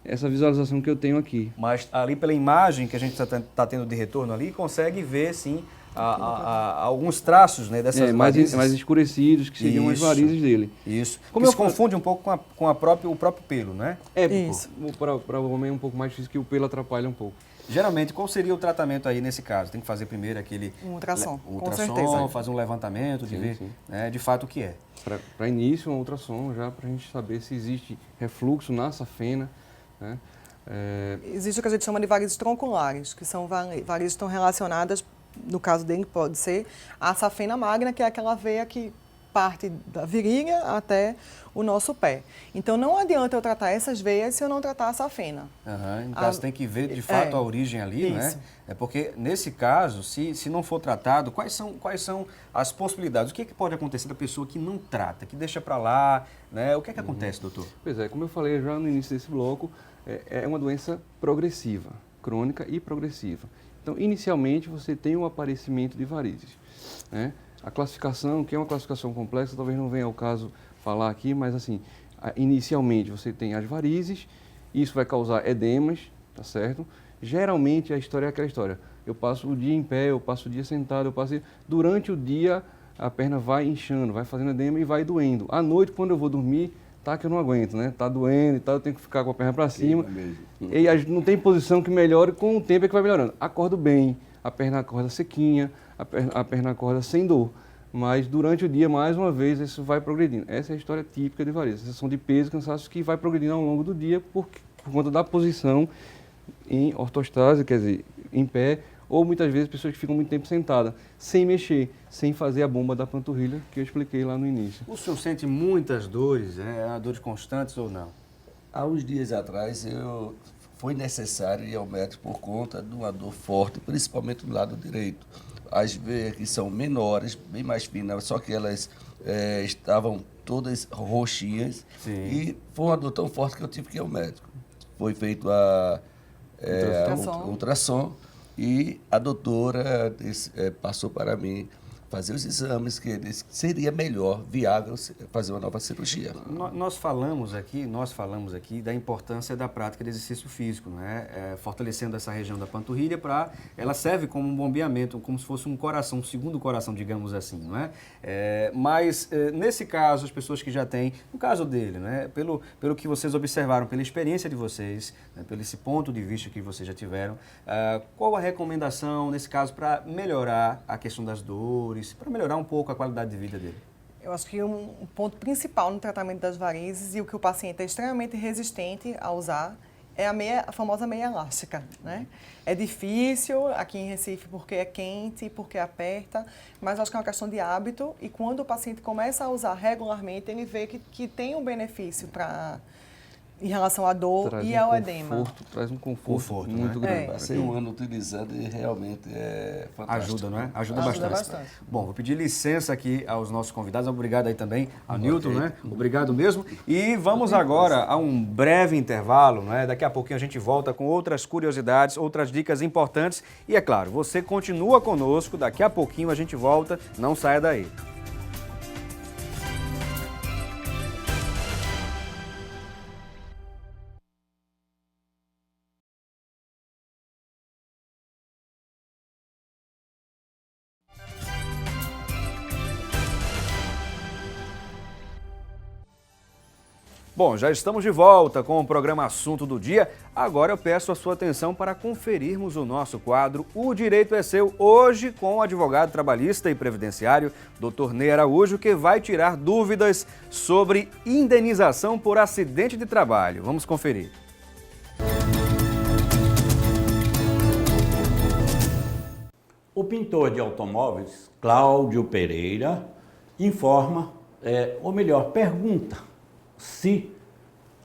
essa visualização que eu tenho aqui. Mas ali pela imagem que a gente está tendo de retorno ali, consegue ver, sim, alguns traços, né, dessas varizes. mais escurecidos, que seriam as Isso. varizes dele. Isso. Como Que eu se confunde um pouco com o próprio pelo, né? Para o homem é um pouco mais difícil, que o pelo atrapalha um pouco. Geralmente, qual seria o tratamento aí nesse caso? Tem que fazer primeiro aquele Um ultrassom, com ultrassom, certeza. fazer um levantamento de Sim, ver sim. né, de fato o que é. Para início, um ultrassom já para a gente saber se existe refluxo na safena, né? Existe o que a gente chama de varizes tronculares, que são varizes que estão relacionadas, no caso dele pode ser, à safena magna, que é aquela veia que parte da virilha até o nosso pé. Então não adianta eu tratar essas veias se eu não tratar a safena. No caso, tem que ver de fato a origem ali, né? É porque, nesse caso, se não for tratado, quais são as possibilidades? O que pode acontecer da pessoa que não trata, que deixa para lá, né? O que acontece, doutor? Pois é, como eu falei já no início desse bloco, é uma doença progressiva, crônica e progressiva. Então, inicialmente, você tem um aparecimento de varizes, né? A classificação, que é uma classificação complexa, talvez não venha ao caso falar aqui, mas assim, inicialmente você tem as varizes, isso vai causar edemas, tá certo? Geralmente a história é aquela história, eu passo o dia em pé, eu passo o dia sentado, durante o dia a perna vai inchando, vai fazendo edema e vai doendo. À noite, quando eu vou dormir, tá que eu não aguento, né? Tá doendo e tal, eu tenho que ficar com a perna para cima. E a gente não tem posição que melhore, com o tempo é que vai melhorando. Acordo bem, a perna acorda sequinha, a perna acorda sem dor. Mas durante o dia, mais uma vez, isso vai progredindo. Essa é a história típica de varizes. Sensação de peso, cansaço que vai progredindo ao longo do dia por conta da posição em ortostase, quer dizer, em pé, ou muitas vezes pessoas que ficam muito tempo sentadas, sem mexer, sem fazer a bomba da panturrilha, que eu expliquei lá no início. O senhor sente muitas dores, dores constantes ou não? Há uns dias atrás, foi necessário ir ao médico por conta de uma dor forte, principalmente do lado direito. As veias que são menores, bem mais finas, só que elas estavam todas roxinhas. Sim. E foi uma dor tão forte que eu tive que ir ao médico. Foi feito a ultrassom e a doutora passou para mim fazer os exames, que seria melhor, viável, fazer uma nova cirurgia. Nós falamos aqui da importância da prática de exercício físico, né? Fortalecendo essa região da panturrilha ela serve como um bombeamento, como se fosse um coração, um segundo coração, digamos assim, não é? Mas nesse caso, as pessoas que já têm, no caso dele, né? Pelo que vocês observaram, pela experiência de vocês, né? Pelo esse ponto de vista que vocês já tiveram, qual a recomendação nesse caso para melhorar a questão das dores, para melhorar um pouco a qualidade de vida dele? Eu acho que um ponto principal no tratamento das varizes e o que o paciente é extremamente resistente a usar é a famosa meia elástica, né? É difícil aqui em Recife porque é quente, porque aperta, mas acho que é uma questão de hábito e quando o paciente começa a usar regularmente, ele vê que tem um benefício em relação à dor e ao edema. Traz um conforto muito né? grande. Passei um ano utilizando e realmente é fantástico. Ajuda, não é? Ajuda bastante. Bom, vou pedir licença aqui aos nossos convidados. Obrigado aí também ao Newton, né? Obrigado mesmo. E vamos agora a um breve intervalo, né? Daqui a pouquinho a gente volta com outras curiosidades, outras dicas importantes. E é claro, você continua conosco. Daqui a pouquinho a gente volta. Não saia daí. Bom, já estamos de volta com o programa Assunto do Dia. Agora eu peço a sua atenção para conferirmos o nosso quadro O Direito é Seu, hoje com o advogado trabalhista e previdenciário, Dr. Ney Araújo, que vai tirar dúvidas sobre indenização por acidente de trabalho. Vamos conferir. O pintor de automóveis, Cláudio Pereira, informa, ou melhor, pergunta se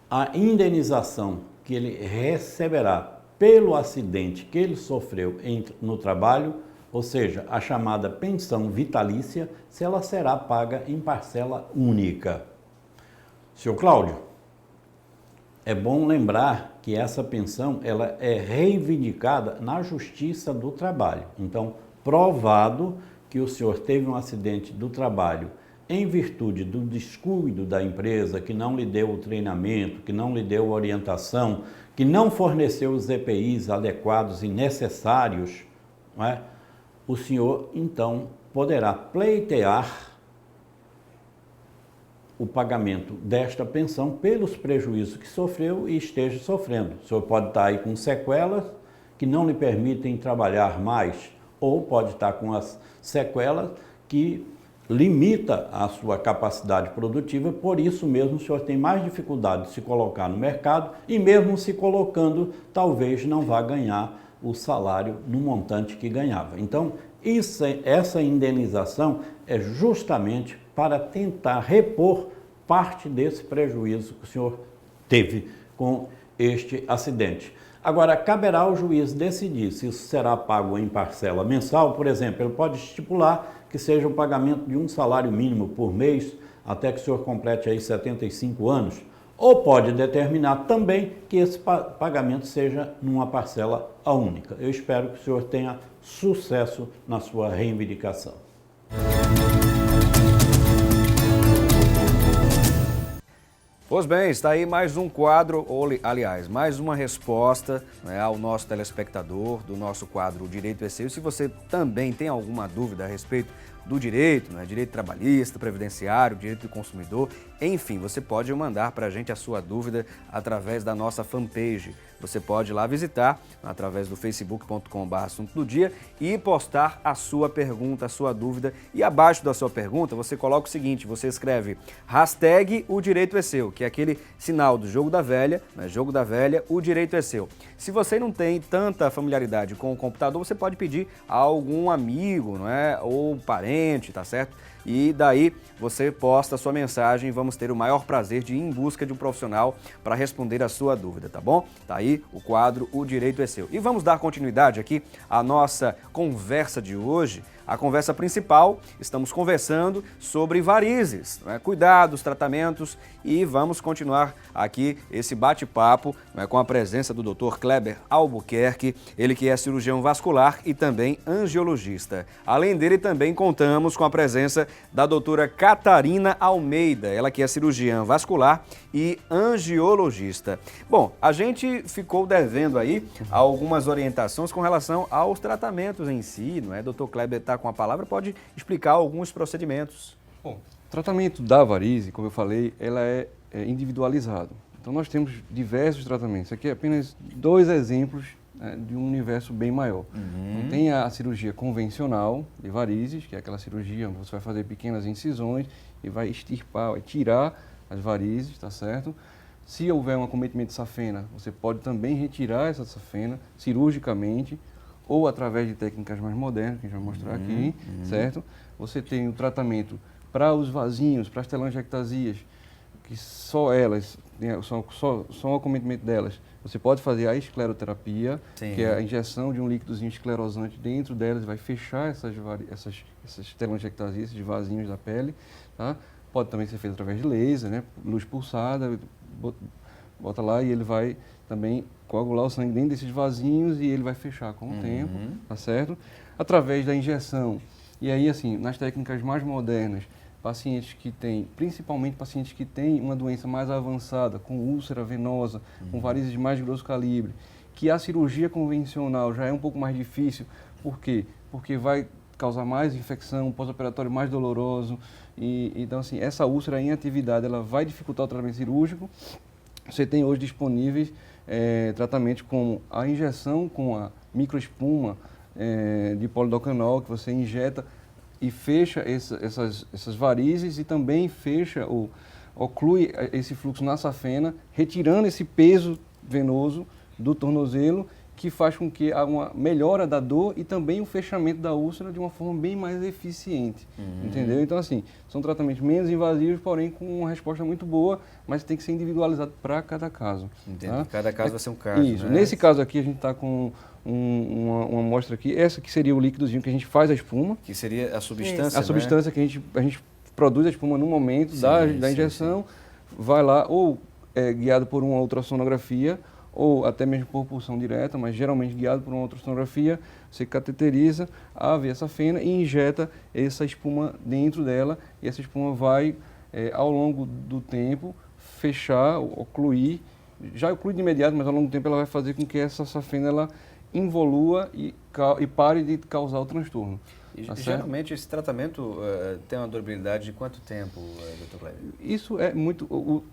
a indenização que ele receberá pelo acidente que ele sofreu no trabalho, ou seja, a chamada pensão vitalícia, se ela será paga em parcela única. Senhor Cláudio, é bom lembrar que essa pensão ela é reivindicada na Justiça do Trabalho. Então, provado que o senhor teve um acidente do trabalho em virtude do descuido da empresa, que não lhe deu o treinamento, que não lhe deu a orientação, que não forneceu os EPIs adequados e necessários, não é? O senhor, então, poderá pleitear o pagamento desta pensão pelos prejuízos que sofreu e esteja sofrendo. O senhor pode estar aí com sequelas que não lhe permitem trabalhar mais, ou pode estar com as sequelas que limita a sua capacidade produtiva, por isso mesmo o senhor tem mais dificuldade de se colocar no mercado e mesmo se colocando, talvez não vá ganhar o salário no montante que ganhava. Então, essa indenização é justamente para tentar repor parte desse prejuízo que o senhor teve com este acidente. Agora, caberá ao juiz decidir se isso será pago em parcela mensal, por exemplo, ele pode estipular que seja o pagamento de um salário mínimo por mês, até que o senhor complete aí 75 anos, ou pode determinar também que esse pagamento seja numa parcela única. Eu espero que o senhor tenha sucesso na sua reivindicação. Pois bem, está aí mais um quadro, ou aliás, mais uma resposta, né, ao nosso telespectador do nosso quadro Direito é Seu. Se você também tem alguma dúvida a respeito do direito, né, direito trabalhista, previdenciário, direito do consumidor, enfim, você pode mandar para a gente a sua dúvida através da nossa fanpage. Você pode ir lá visitar através do facebook.com/assunto do dia e postar a sua pergunta, a sua dúvida. E abaixo da sua pergunta você coloca o seguinte, você escreve hashtag o direito é seu, que é aquele sinal do jogo da velha, né? Jogo da velha, o direito é seu. Se você não tem tanta familiaridade com o computador, você pode pedir a algum amigo, não é? Ou parente, tá certo? E daí você posta a sua mensagem e vamos ter o maior prazer de ir em busca de um profissional para responder a sua dúvida, tá bom? Tá aí o quadro O Direito é Seu. E vamos dar continuidade aqui à nossa conversa de hoje. A conversa principal, estamos conversando sobre varizes, né? Cuidados, tratamentos e vamos continuar aqui esse bate-papo, né, com a presença do Dr. Kleber Albuquerque, ele que é cirurgião vascular e também angiologista. Além dele, também contamos com a presença da doutora Catarina Almeida, ela que é cirurgiã vascular e angiologista. Bom, a gente ficou devendo aí algumas orientações com relação aos tratamentos em si, não é? Dr. Kleber está com a palavra, pode explicar alguns procedimentos. Bom, o tratamento da varize, como eu falei, ela é individualizado. Então nós temos diversos tratamentos. Aqui é apenas 2 exemplos, né, de um universo bem maior. Então, tem a cirurgia convencional de varizes, que é aquela cirurgia onde você vai fazer pequenas incisões e vai extirpar, vai tirar as varizes, tá certo? Se houver um acometimento de safena, você pode também retirar essa safena cirurgicamente ou através de técnicas mais modernas, que a gente vai mostrar aqui, certo? Você tem o tratamento para os vasinhos, para as telangiectasias, que só elas, só o acometimento delas, você pode fazer a escleroterapia, Sim. que é a injeção de um líquidozinho esclerosante dentro delas, vai fechar essas telangiectasias, esses vasinhos da pele, tá? Pode também ser feito através de laser, né? Luz pulsada, bota lá e ele vai também coagular o sangue dentro desses vasinhos e ele vai fechar com o tempo, tá certo? Através da injeção. E aí, assim, nas técnicas mais modernas, pacientes que têm, principalmente pacientes que têm uma doença mais avançada, com úlcera venosa, com varizes de mais grosso calibre, que a cirurgia convencional já é um pouco mais difícil. Por quê? Porque vai causar mais infecção, pós-operatório mais doloroso. E, então, assim, essa úlcera em atividade, ela vai dificultar o tratamento cirúrgico. Você tem hoje disponíveis tratamentos como a injeção com a microespuma de polidocanol, que você injeta e fecha essas varizes e também fecha ou oclui esse fluxo na safena, retirando esse peso venoso do tornozelo, que faz com que haja uma melhora da dor e também o fechamento da úlcera de uma forma bem mais eficiente, entendeu? Então, assim, são tratamentos menos invasivos, porém com uma resposta muito boa, mas tem que ser individualizado para cada caso. Entendo. Tá? Cada caso vai ser um caso, Isso. né? Nesse caso aqui, a gente está com uma amostra aqui, essa que seria o líquidozinho que a gente faz a espuma. Que seria a substância, A substância que a gente produz a espuma no momento da injeção, vai lá, ou é guiado por uma ultrassonografia, ou até mesmo por pulsão direta, mas geralmente guiado por uma ultrassonografia, você cateteriza a veia safena e injeta essa espuma dentro dela, e essa espuma vai, ao longo do tempo, fechar, ocluir, já oclui de imediato, mas ao longo do tempo ela vai fazer com que essa safena ela involua e pare de causar o transtorno. E Tá geralmente esse tratamento tem uma durabilidade de quanto tempo, Dr. Kleber? Isso é muito...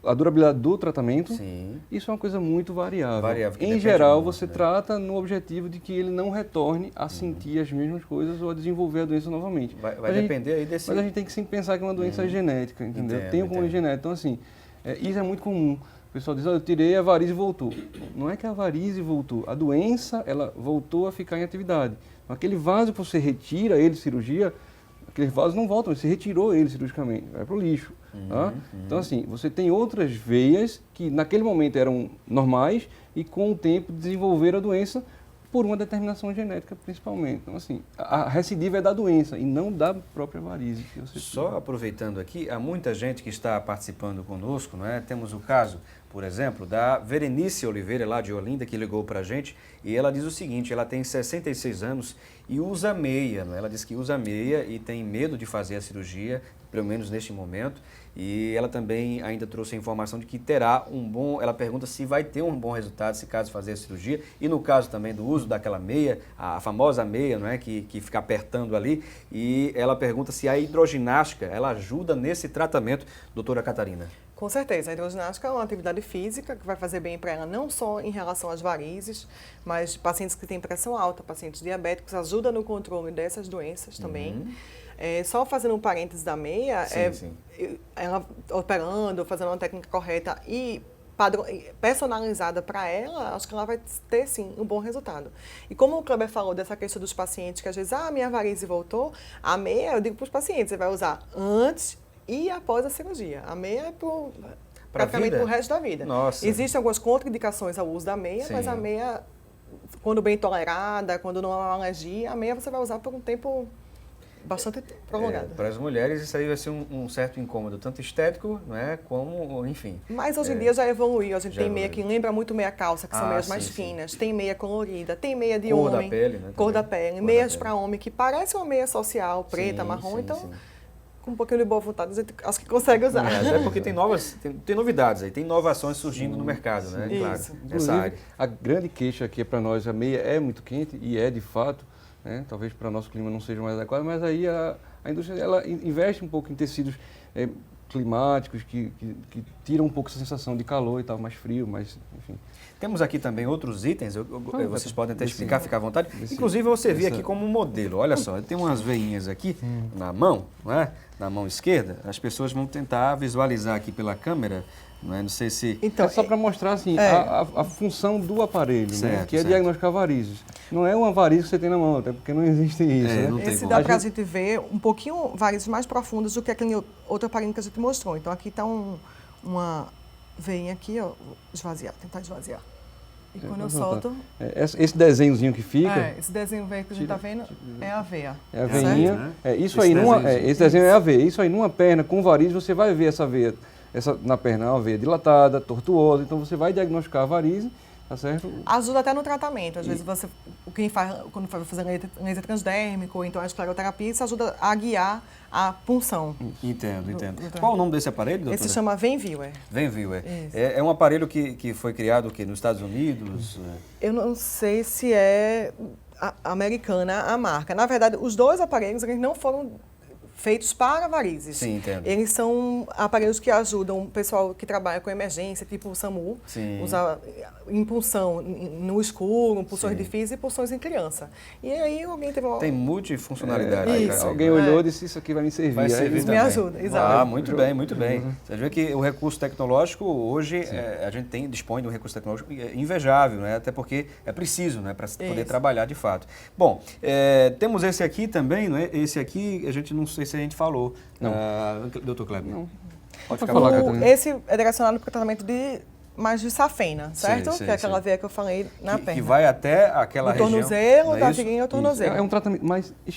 a durabilidade do tratamento, Sim. isso é uma coisa muito variável. Variável, que Em depende geral, muito, você né? trata no objetivo de que ele não retorne a sentir as mesmas coisas ou a desenvolver a doença novamente. Vai Mas a gente- depender aí desse... Mas a gente tem que sempre pensar que é uma doença genética, entendeu? Entendo, Tem um componente entendo. genético. Então, assim, isso é muito comum. O pessoal diz, eu tirei a varize e voltou. Não é que a varize voltou. A doença, ela voltou a ficar em atividade. Aquele vaso que você retira ele de cirurgia, aqueles vasos não voltam, você retirou ele cirurgicamente, vai para o lixo. Tá? Então, assim, você tem outras veias que naquele momento eram normais e com o tempo desenvolveram a doença por uma determinação genética, principalmente. Então, assim, a recidiva é da doença e não da própria varize. Que você Só aproveitando aqui, há muita gente que está participando conosco, não é? Temos o caso, por exemplo, da Verenice Oliveira, lá de Olinda, que ligou para a gente, e ela diz o seguinte, ela tem 66 anos e usa meia, não é? Ela diz que usa meia e tem medo de fazer a cirurgia, pelo menos neste momento, e ela também ainda trouxe a informação de que terá um bom, ela pergunta se vai ter um bom resultado se caso fazer a cirurgia, e no caso também do uso daquela meia, a famosa meia, não é? Que fica apertando ali, e ela pergunta se a hidroginástica, ela ajuda nesse tratamento, doutora Catarina. Com certeza, a hidroginástica é uma atividade física que vai fazer bem para ela, não só em relação às varizes, mas pacientes que têm pressão alta, pacientes diabéticos, ajuda no controle dessas doenças também. Só fazendo um parênteses da meia, Sim. ela operando, fazendo uma técnica correta e personalizada para ela, acho que ela vai ter, sim, um bom resultado. E como o Kleber falou dessa questão dos pacientes, que às vezes, minha varize voltou, a meia, eu digo para os pacientes, você vai usar antes e após a cirurgia. A meia é praticamente vida? para o resto da vida. Nossa. Existem algumas contraindicações ao uso da meia, mas Sim. a meia, quando bem tolerada, quando não há uma alergia, a meia você vai usar por um tempo bastante prolongado. Para as mulheres isso aí vai ser um certo incômodo, tanto estético, não é, como, enfim. Mas hoje em dia já evoluiu, a gente Já tem meia que evoluiu. lembra muito meia calça, que são meias sim, mais sim. finas, tem meia colorida, tem meia de Cor da homem, pele, né, cor também. da pele, Cor da meias pele. para homem que parece uma meia social, preta, Sim, marrom, sim, então sim. com um pouquinho de boa vontade a gente acho que consegue usar. Até porque tem novidades aí, tem inovações surgindo no mercado, né? Isso. Claro, essa Inclusive, área. a grande queixa aqui para nós, a meia é muito quente, e é de fato, né? Talvez para nosso clima não seja mais adequado, mas aí a indústria ela investe um pouco em tecidos climáticos que tiram um pouco essa sensação de calor e tal, mais frio, mais, enfim. Temos aqui também outros itens, vocês podem até desse- explicar, fica à vontade. desse- Inclusive eu servi dessa- aqui como modelo, olha só, tem umas veinhas aqui na mão, não é? Na mão esquerda, as pessoas vão tentar visualizar aqui pela câmera, não é? Não sei se... Então, É só para mostrar assim, a função do aparelho, né? Certo, Que é certo. diagnosticar varizes. Não é uma varize que você tem na mão, até porque não existe isso. Né? não tem esse como. dá para a A gente ver um pouquinho varizes mais profundas do que aquele outro aparelho que a gente mostrou. Então aqui está uma veinha aqui, ó, esvaziar, tentar esvaziar. E quando eu solto, Esse desenhozinho que fica, esse desenho verde que a gente está vendo é a veia. é a certo? veinha. né? Isso Esse aí, desenhozinho. esse desenho é a veia. Isso aí, numa perna com varize, você vai ver essa veia. Na perna é uma veia dilatada, tortuosa, então você vai diagnosticar a varize, tá certo? Ajuda até no tratamento. Às vezes você, quem faz, quando vai fazer laser transdérmico ou então a escleroterapia, isso ajuda a guiar a punção. Entendo. do- Qual o nome desse aparelho, doutora? Esse se chama Venviewer. Venviewer. Isso. É um aparelho que foi criado aqui nos Estados Unidos? Eu não sei se é americana a marca. Na verdade, os dois aparelhos eles não foram feitos para varizes. Sim, entendo. Eles são aparelhos que ajudam o pessoal que trabalha com emergência, tipo o SAMU, Sim. usa impulsão no escuro, pulsões Sim. difíceis e pulsões em criança. E aí alguém teve uma... Tem multifuncionalidade. É, aí, isso. cara. Alguém olhou e disse, isso aqui vai me servir. Vai Aí servir Isso também. me ajuda, exato. Ah, muito bem, muito bem. Você vê que o recurso tecnológico, hoje, a gente dispõe de um recurso tecnológico invejável, né? Até porque é preciso, né? Para poder Isso. trabalhar de fato. Bom, temos esse aqui também, não é? Esse aqui, a gente não sei se a gente falou. Não. Doutor Kleber. Não. Pode Pode ficar à falar, vontade. Catarina. Esse é direcionado para o tratamento mais de safena, certo? Sei, que é aquela sei. veia que eu falei na Que perna. vai até aquela do região. tornozelo, não é da isso? virilha ao tornozelo. É um tratamento mais, eu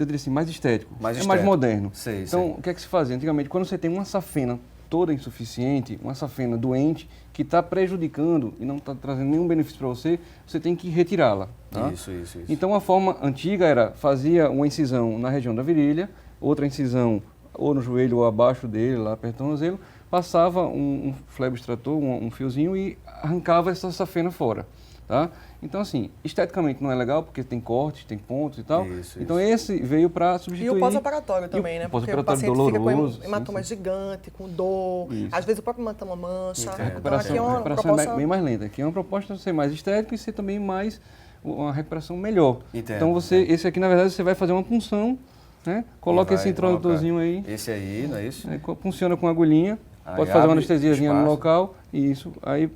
diria assim, mais estético. Mais é estético. mais moderno. Sei, então, sei. o que é que se fazia? Antigamente, quando você tem uma safena toda insuficiente, uma safena doente, que está prejudicando e não está trazendo nenhum benefício para você, você tem que retirá-la. Tá? Isso. Então, a forma antiga era, fazia uma incisão na região da virilha, outra incisão ou no joelho ou abaixo dele, lá perto do tornozelo, passava um fleboextrator, um fiozinho e arrancava essa safena fora, tá? Então, assim, esteticamente não é legal, porque tem cortes, tem pontos e tal. Então, esse veio para substituir... E o pós-operatório também, né? Porque o paciente fica com hematoma gigante, com dor, às vezes o próprio hematoma mancha. A recuperação é bem mais lenta. Aqui é uma proposta de ser mais estética e ser também mais uma recuperação melhor. Então, esse aqui, na verdade, você vai fazer uma punção, né? Coloca esse introdutorzinho aí. Esse aí, não é isso? Funciona com agulhinha, pode fazer uma anestesiazinha no local, isso. Aí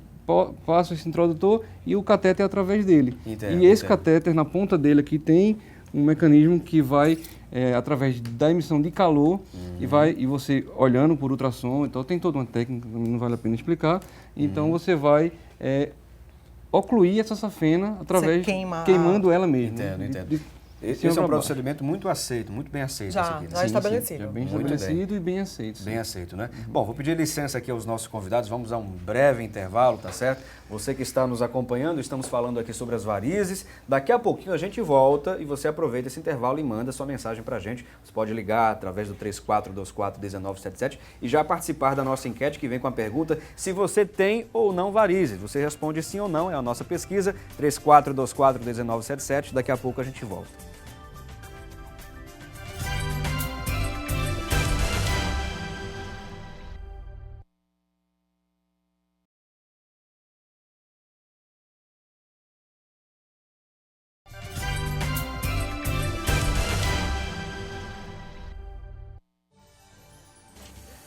passa esse introdutor e o catéter através dele. E esse catéter, na ponta dele aqui, tem um mecanismo que vai, através da emissão de calor, e você olhando por ultrassom, então tem toda uma técnica, não vale a pena explicar, então você vai ocluir essa safena através queimando ela mesmo. Entendo. Esse é um procedimento muito aceito, muito bem aceito. Já estabelecido. Bem estabelecido e bem aceito. Bem aceito, né? Bom, vou pedir licença aqui aos nossos convidados, vamos a um breve intervalo, tá certo? Você que está nos acompanhando, estamos falando aqui sobre as varizes. Daqui a pouquinho a gente volta e você aproveita esse intervalo e manda sua mensagem pra gente. Você pode ligar através do 3424-1977 e já participar da nossa enquete que vem com a pergunta se você tem ou não varizes. Você responde sim ou não, é a nossa pesquisa, 3424-1977. Daqui a pouco a gente volta.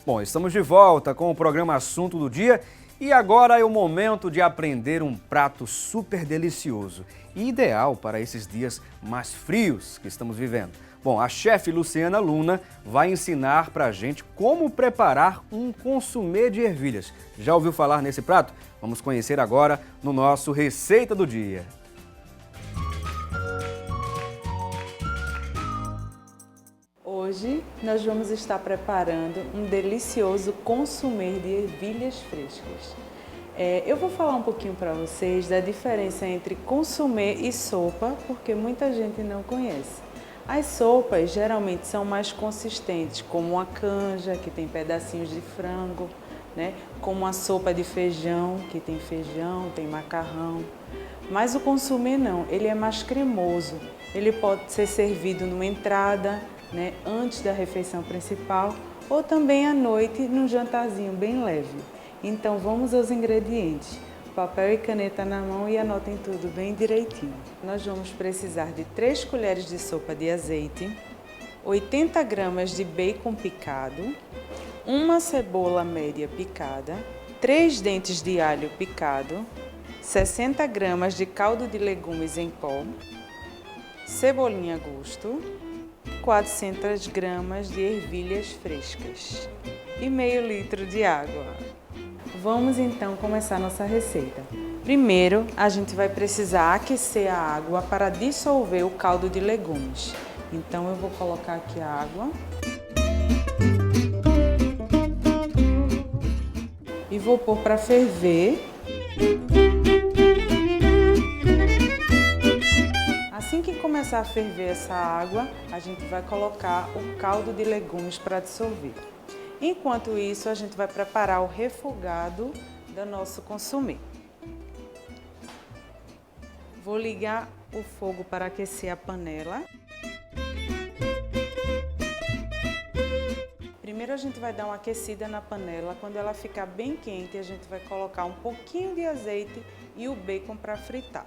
Bom, estamos de volta com o programa Assunto do Dia e agora é o momento de aprender um prato super delicioso e ideal para esses dias mais frios que estamos vivendo. Bom, a chefe Luciana Luna vai ensinar pra gente como preparar um consumê de ervilhas. Já ouviu falar nesse prato? Vamos conhecer agora no nosso Receita do Dia. Hoje nós vamos estar preparando um delicioso consumê de ervilhas frescas. Eu vou falar um pouquinho para vocês da diferença entre consumê e sopa, porque muita gente não conhece. As sopas geralmente são mais consistentes, como a canja, que tem pedacinhos de frango, né? Como a sopa de feijão, que tem feijão, tem macarrão. Mas o consumê não, ele é mais cremoso. Ele pode ser servido numa entrada, né, antes da refeição principal ou também à noite num jantarzinho bem leve. Então vamos aos ingredientes. Papel e caneta na mão e anotem tudo bem direitinho. Nós vamos precisar de 3 colheres de sopa de azeite, 80 gramas de bacon picado, uma cebola média picada, 3 dentes de alho picado, 60 gramas de caldo de legumes em pó, cebolinha a gosto, 400 gramas de ervilhas frescas e meio litro de água. Vamos então começar nossa receita. Primeiro, a gente vai precisar aquecer a água para dissolver o caldo de legumes. Então eu vou colocar aqui a água e vou pôr para ferver. Assim que começar a ferver essa água, a gente vai colocar o caldo de legumes para dissolver. Enquanto isso, a gente vai preparar o refogado do nosso consumê. Vou ligar o fogo para aquecer a panela. Primeiro a gente vai dar uma aquecida na panela. Quando ela ficar bem quente, a gente vai colocar um pouquinho de azeite e o bacon para fritar.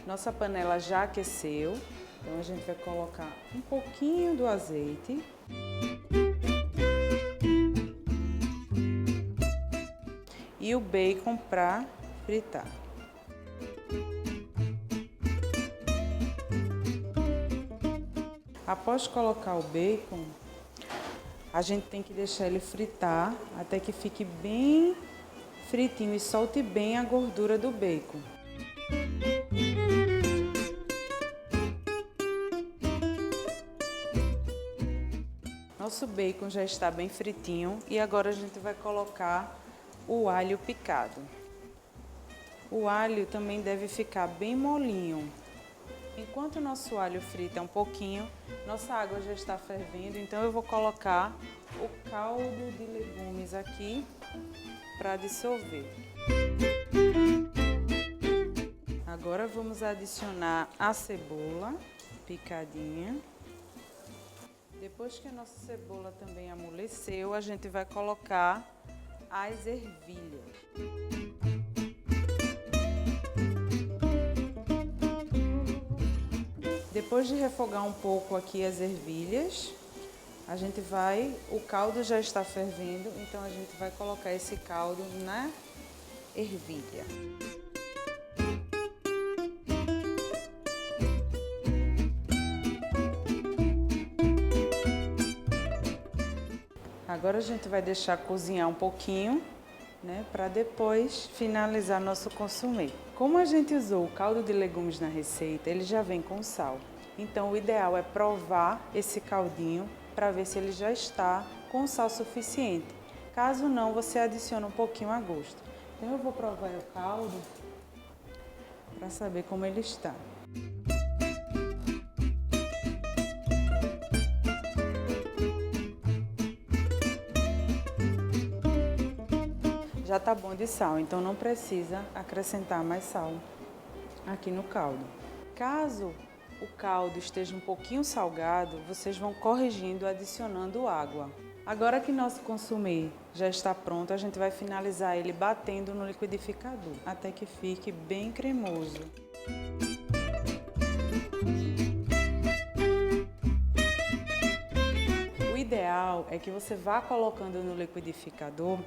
Nossa panela já aqueceu, então a gente vai colocar um pouquinho do azeite. E o bacon para fritar. Após colocar o bacon, a gente tem que deixar ele fritar até que fique bem fritinho e solte bem a gordura do bacon. Nosso bacon já está bem fritinho e agora a gente vai colocar o alho picado. O alho também deve ficar bem molinho. Enquanto o nosso alho frita um pouquinho, nossa água já está fervendo, então eu vou colocar o caldo de legumes aqui para dissolver. Agora vamos adicionar a cebola picadinha. Depois que a nossa cebola também amoleceu, a gente vai colocar as ervilhas. Depois de refogar um pouco aqui as ervilhas, o caldo já está fervendo, então a gente vai colocar esse caldo na ervilha. Agora a gente vai deixar cozinhar um pouquinho, né, para depois finalizar nosso consumê. Como a gente usou o caldo de legumes na receita, ele já vem com sal. Então o ideal é provar esse caldinho para ver se ele já está com sal suficiente. Caso não, você adiciona um pouquinho a gosto. Então eu vou provar o caldo para saber como ele está. Já está bom de sal, então não precisa acrescentar mais sal aqui no caldo. Caso o caldo esteja um pouquinho salgado, vocês vão corrigindo adicionando água. Agora que nosso consumê já está pronto, a gente vai finalizar ele batendo no liquidificador, até que fique bem cremoso. O ideal é que você vá colocando no liquidificador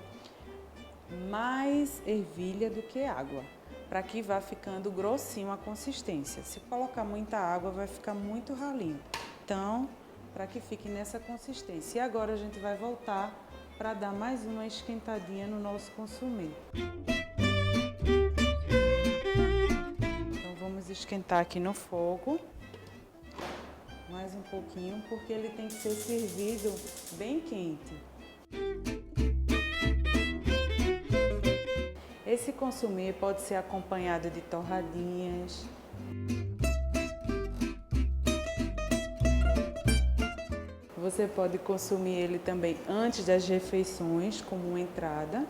mais ervilha do que água, para que vá ficando grossinho a consistência. Se colocar muita água, vai ficar muito ralinho. Então, para que fique nessa consistência. E agora a gente vai voltar para dar mais uma esquentadinha no nosso consumê. Então, vamos esquentar aqui no fogo mais um pouquinho, porque ele tem que ser servido bem quente. Esse consumê pode ser acompanhado de torradinhas. Você pode consumir ele também antes das refeições, como uma entrada,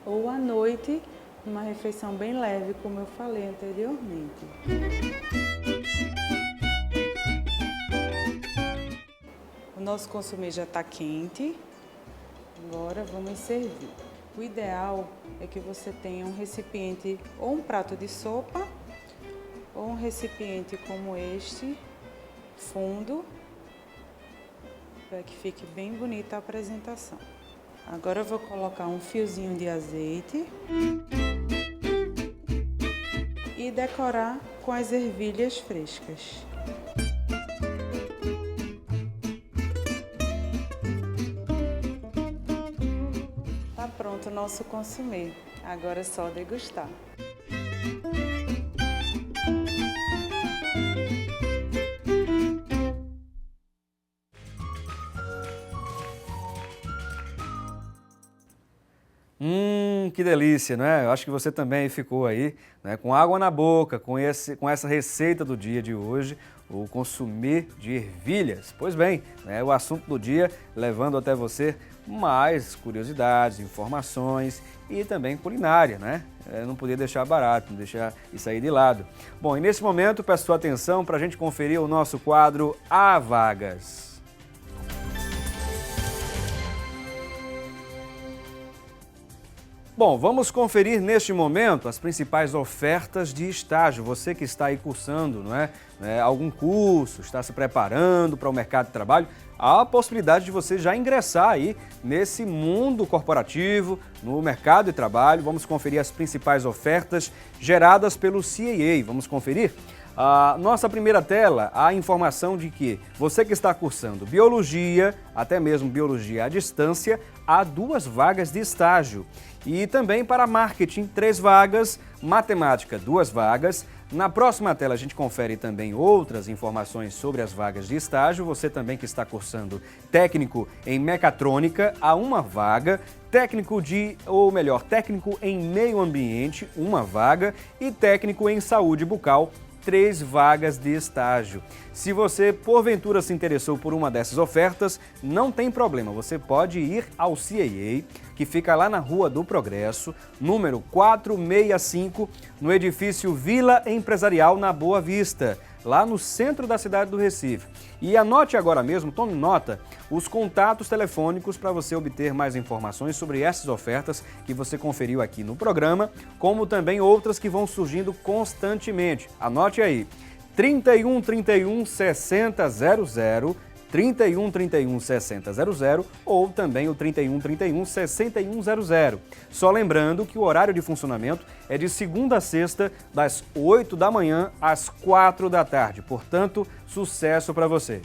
ou à noite, uma refeição bem leve, como eu falei anteriormente. O nosso consumê já está quente, agora vamos servir. O ideal é que você tenha um recipiente ou um prato de sopa ou um recipiente como este, fundo, para que fique bem bonita a apresentação. Agora eu vou colocar um fiozinho de azeite e decorar com as ervilhas frescas. Pronto o nosso consumê. Agora é só degustar. Que delícia, né? Eu acho que você também ficou aí, né, com água na boca com essa receita do dia de hoje, o consumê de ervilhas. Pois bem, né, o assunto do dia levando até você mais curiosidades, informações e também culinária, né? Não podia deixar barato, não deixar isso aí de lado. Bom, e nesse momento peço sua atenção para a gente conferir o nosso quadro Há Vagas. Bom, vamos conferir neste momento as principais ofertas de estágio. Você que está aí cursando, não é, algum curso, está se preparando para o mercado de trabalho, há a possibilidade de você já ingressar aí nesse mundo corporativo, no mercado de trabalho. Vamos conferir as principais ofertas geradas pelo CAA. Vamos conferir? Nossa primeira tela, a informação de que você que está cursando biologia, até mesmo biologia à distância, há 2 vagas de estágio. E também para marketing, 3 vagas, matemática, 2 vagas. Na próxima tela a gente confere também outras informações sobre as vagas de estágio. Você também que está cursando técnico em mecatrônica, há 1 vaga. Técnico técnico em meio ambiente, 1 vaga. E técnico em saúde bucal, 3 vagas de estágio. Se você, porventura, se interessou por uma dessas ofertas, não tem problema, você pode ir ao CAA, que fica lá na Rua do Progresso, número 465, no edifício Vila Empresarial, na Boa Vista, lá no centro da cidade do Recife. E anote agora mesmo, tome nota, os contatos telefônicos para você obter mais informações sobre essas ofertas que você conferiu aqui no programa, como também outras que vão surgindo constantemente. Anote aí, 31 31 60 00, 31 31 60 00 ou também o 31 31 6100. Só lembrando que o horário de funcionamento é de segunda a sexta, das 8 da manhã às 4 da tarde. Portanto, sucesso para você.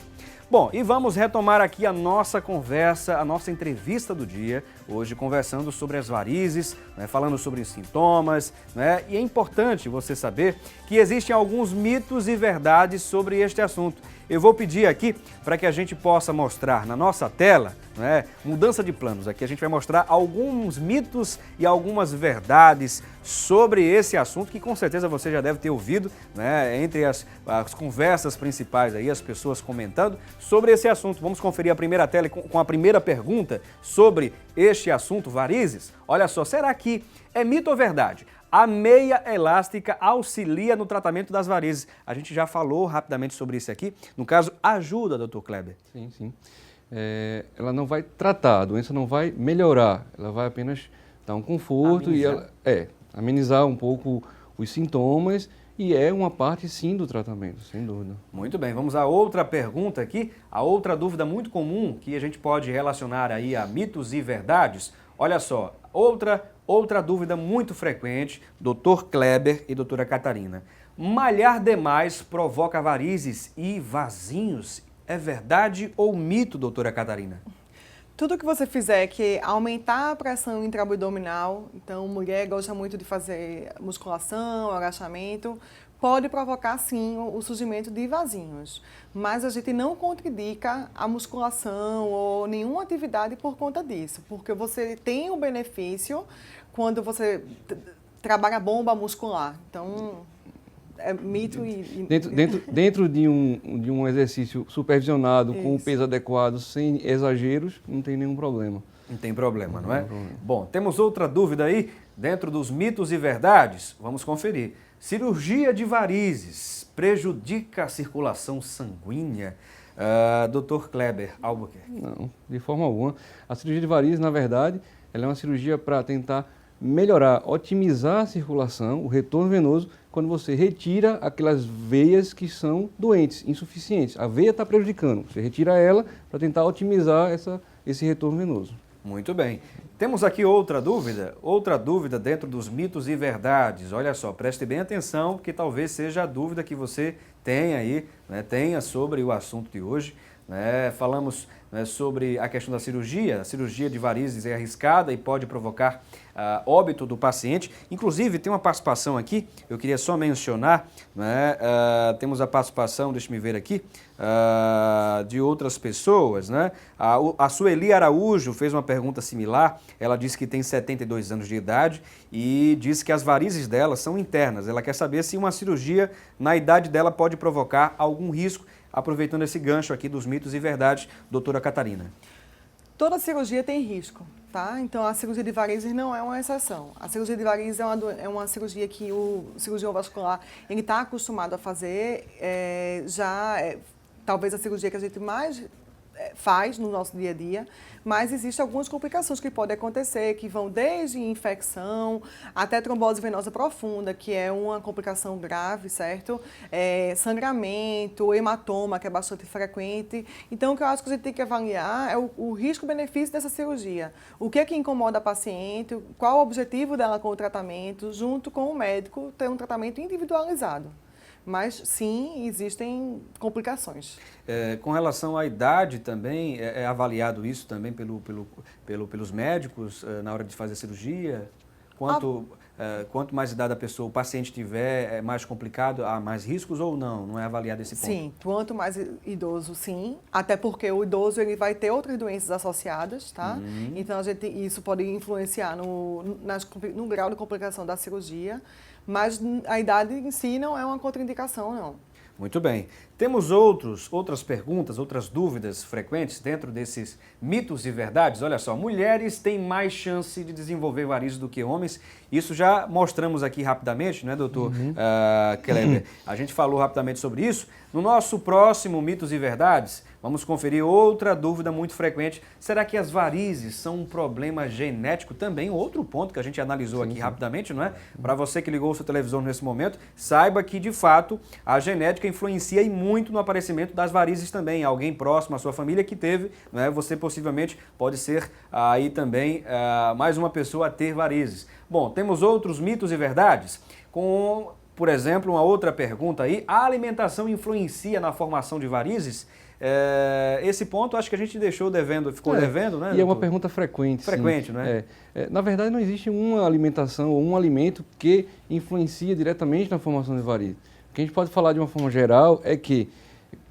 Bom, e vamos retomar aqui a nossa conversa, a nossa entrevista do dia, hoje conversando sobre as varizes, né, falando sobre os sintomas, né, e é importante você saber que existem alguns mitos e verdades sobre este assunto. Eu vou pedir aqui para que a gente possa mostrar na nossa tela, né, mudança de planos, aqui a gente vai mostrar alguns mitos e algumas verdades sobre esse assunto que com certeza você já deve ter ouvido, né, entre as conversas principais aí, as pessoas comentando sobre esse assunto. Vamos conferir a primeira tela com a primeira pergunta sobre este assunto, varizes. Olha só, será que é mito ou verdade? A meia elástica auxilia no tratamento das varizes. A gente já falou rapidamente sobre isso aqui. No caso, ajuda, Dr. Kleber. Sim, sim. Ela não vai tratar, a doença não vai melhorar, ela vai apenas dar um conforto amenizar um pouco os sintomas e é uma parte, sim, do tratamento, sem dúvida. Muito bem, vamos a outra pergunta aqui, a outra dúvida muito comum que a gente pode relacionar aí a mitos e verdades. Olha só, outra dúvida muito frequente, Dr. Kleber e doutora Catarina. Malhar demais provoca varizes e vasinhos? É verdade ou mito, doutora Catarina? Tudo que você fizer que aumentar a pressão intraabdominal, então mulher gosta muito de fazer musculação, agachamento, pode provocar sim o surgimento de vasinhos. Mas a gente não contraindica a musculação ou nenhuma atividade por conta disso, porque você tem o benefício quando você trabalha a bomba muscular. Então, é mito e... Dentro de um exercício supervisionado, com o peso adequado, sem exageros, não tem nenhum problema. Não tem problema, não é? Bom, temos outra dúvida aí, dentro dos mitos e verdades, vamos conferir. Cirurgia de varizes prejudica a circulação sanguínea? Dr. Kleber Albuquerque. Não, de forma alguma. A cirurgia de varizes, na verdade, ela é uma cirurgia para tentar melhorar, otimizar a circulação, o retorno venoso, quando você retira aquelas veias que são doentes, insuficientes. A veia está prejudicando, você retira ela para tentar otimizar esse retorno venoso. Muito bem. Temos aqui outra dúvida dentro dos mitos e verdades. Olha só, preste bem atenção, porque talvez seja a dúvida que você tenha aí, né, tenha sobre o assunto de hoje. Falamos, né, sobre a questão da cirurgia. A cirurgia de varizes é arriscada e pode provocar óbito do paciente. Inclusive, tem uma participação aqui, eu queria só mencionar, né, temos a participação, deixa-me ver aqui, de outras pessoas. Né? A Sueli Araújo fez uma pergunta similar, ela disse que tem 72 anos de idade e disse que as varizes dela são internas. Ela quer saber se uma cirurgia na idade dela pode provocar algum risco, aproveitando esse gancho aqui dos mitos e verdades, doutora Catarina. Toda cirurgia tem risco, tá? Então, a cirurgia de varizes não é uma exceção. A cirurgia de varizes é uma cirurgia que o cirurgião vascular está acostumado a fazer, talvez a cirurgia que a gente mais faz no nosso dia a dia, mas existem algumas complicações que podem acontecer, que vão desde infecção até trombose venosa profunda, que é uma complicação grave, certo? Sangramento, hematoma, que é bastante frequente. Então, o que eu acho que a gente tem que avaliar é o risco-benefício dessa cirurgia. O que é que incomoda a paciente, qual o objetivo dela com o tratamento, junto com o médico, ter um tratamento individualizado. Mas, sim, existem complicações. Com relação à idade também, é avaliado isso também pelos médicos na hora de fazer a cirurgia? Quanto mais idade a pessoa, o paciente tiver, é mais complicado, há mais riscos ou não? Não é avaliado esse ponto? Sim, quanto mais idoso, sim. Até porque o idoso ele vai ter outras doenças associadas, tá? Então, isso pode influenciar no grau de complicação da cirurgia, mas a idade em si não é uma contraindicação, não. Muito bem. Temos outras perguntas, outras dúvidas frequentes dentro desses mitos e verdades. Olha só, mulheres têm mais chance de desenvolver varizes do que homens. Isso já mostramos aqui rapidamente, né, doutor Kleber? A gente falou rapidamente sobre isso. No nosso próximo Mitos e Verdades, vamos conferir outra dúvida muito frequente. Será que as varizes são um problema genético também? Outro ponto que a gente analisou aqui rapidamente, não é? Para você que ligou o seu televisor nesse momento, saiba que, de fato, a genética influencia e muito no aparecimento das varizes também. Alguém próximo à sua família que teve, não é? Você possivelmente pode ser aí também mais uma pessoa a ter varizes. Bom, temos outros mitos e verdades com, por exemplo, uma outra pergunta aí. A alimentação influencia na formação de varizes? Esse ponto acho que a gente ficou devendo, né? E é uma pergunta frequente. Frequente, sim. não é? Na verdade, não existe uma alimentação ou um alimento que influencia diretamente na formação de varizes. O que a gente pode falar de uma forma geral é que,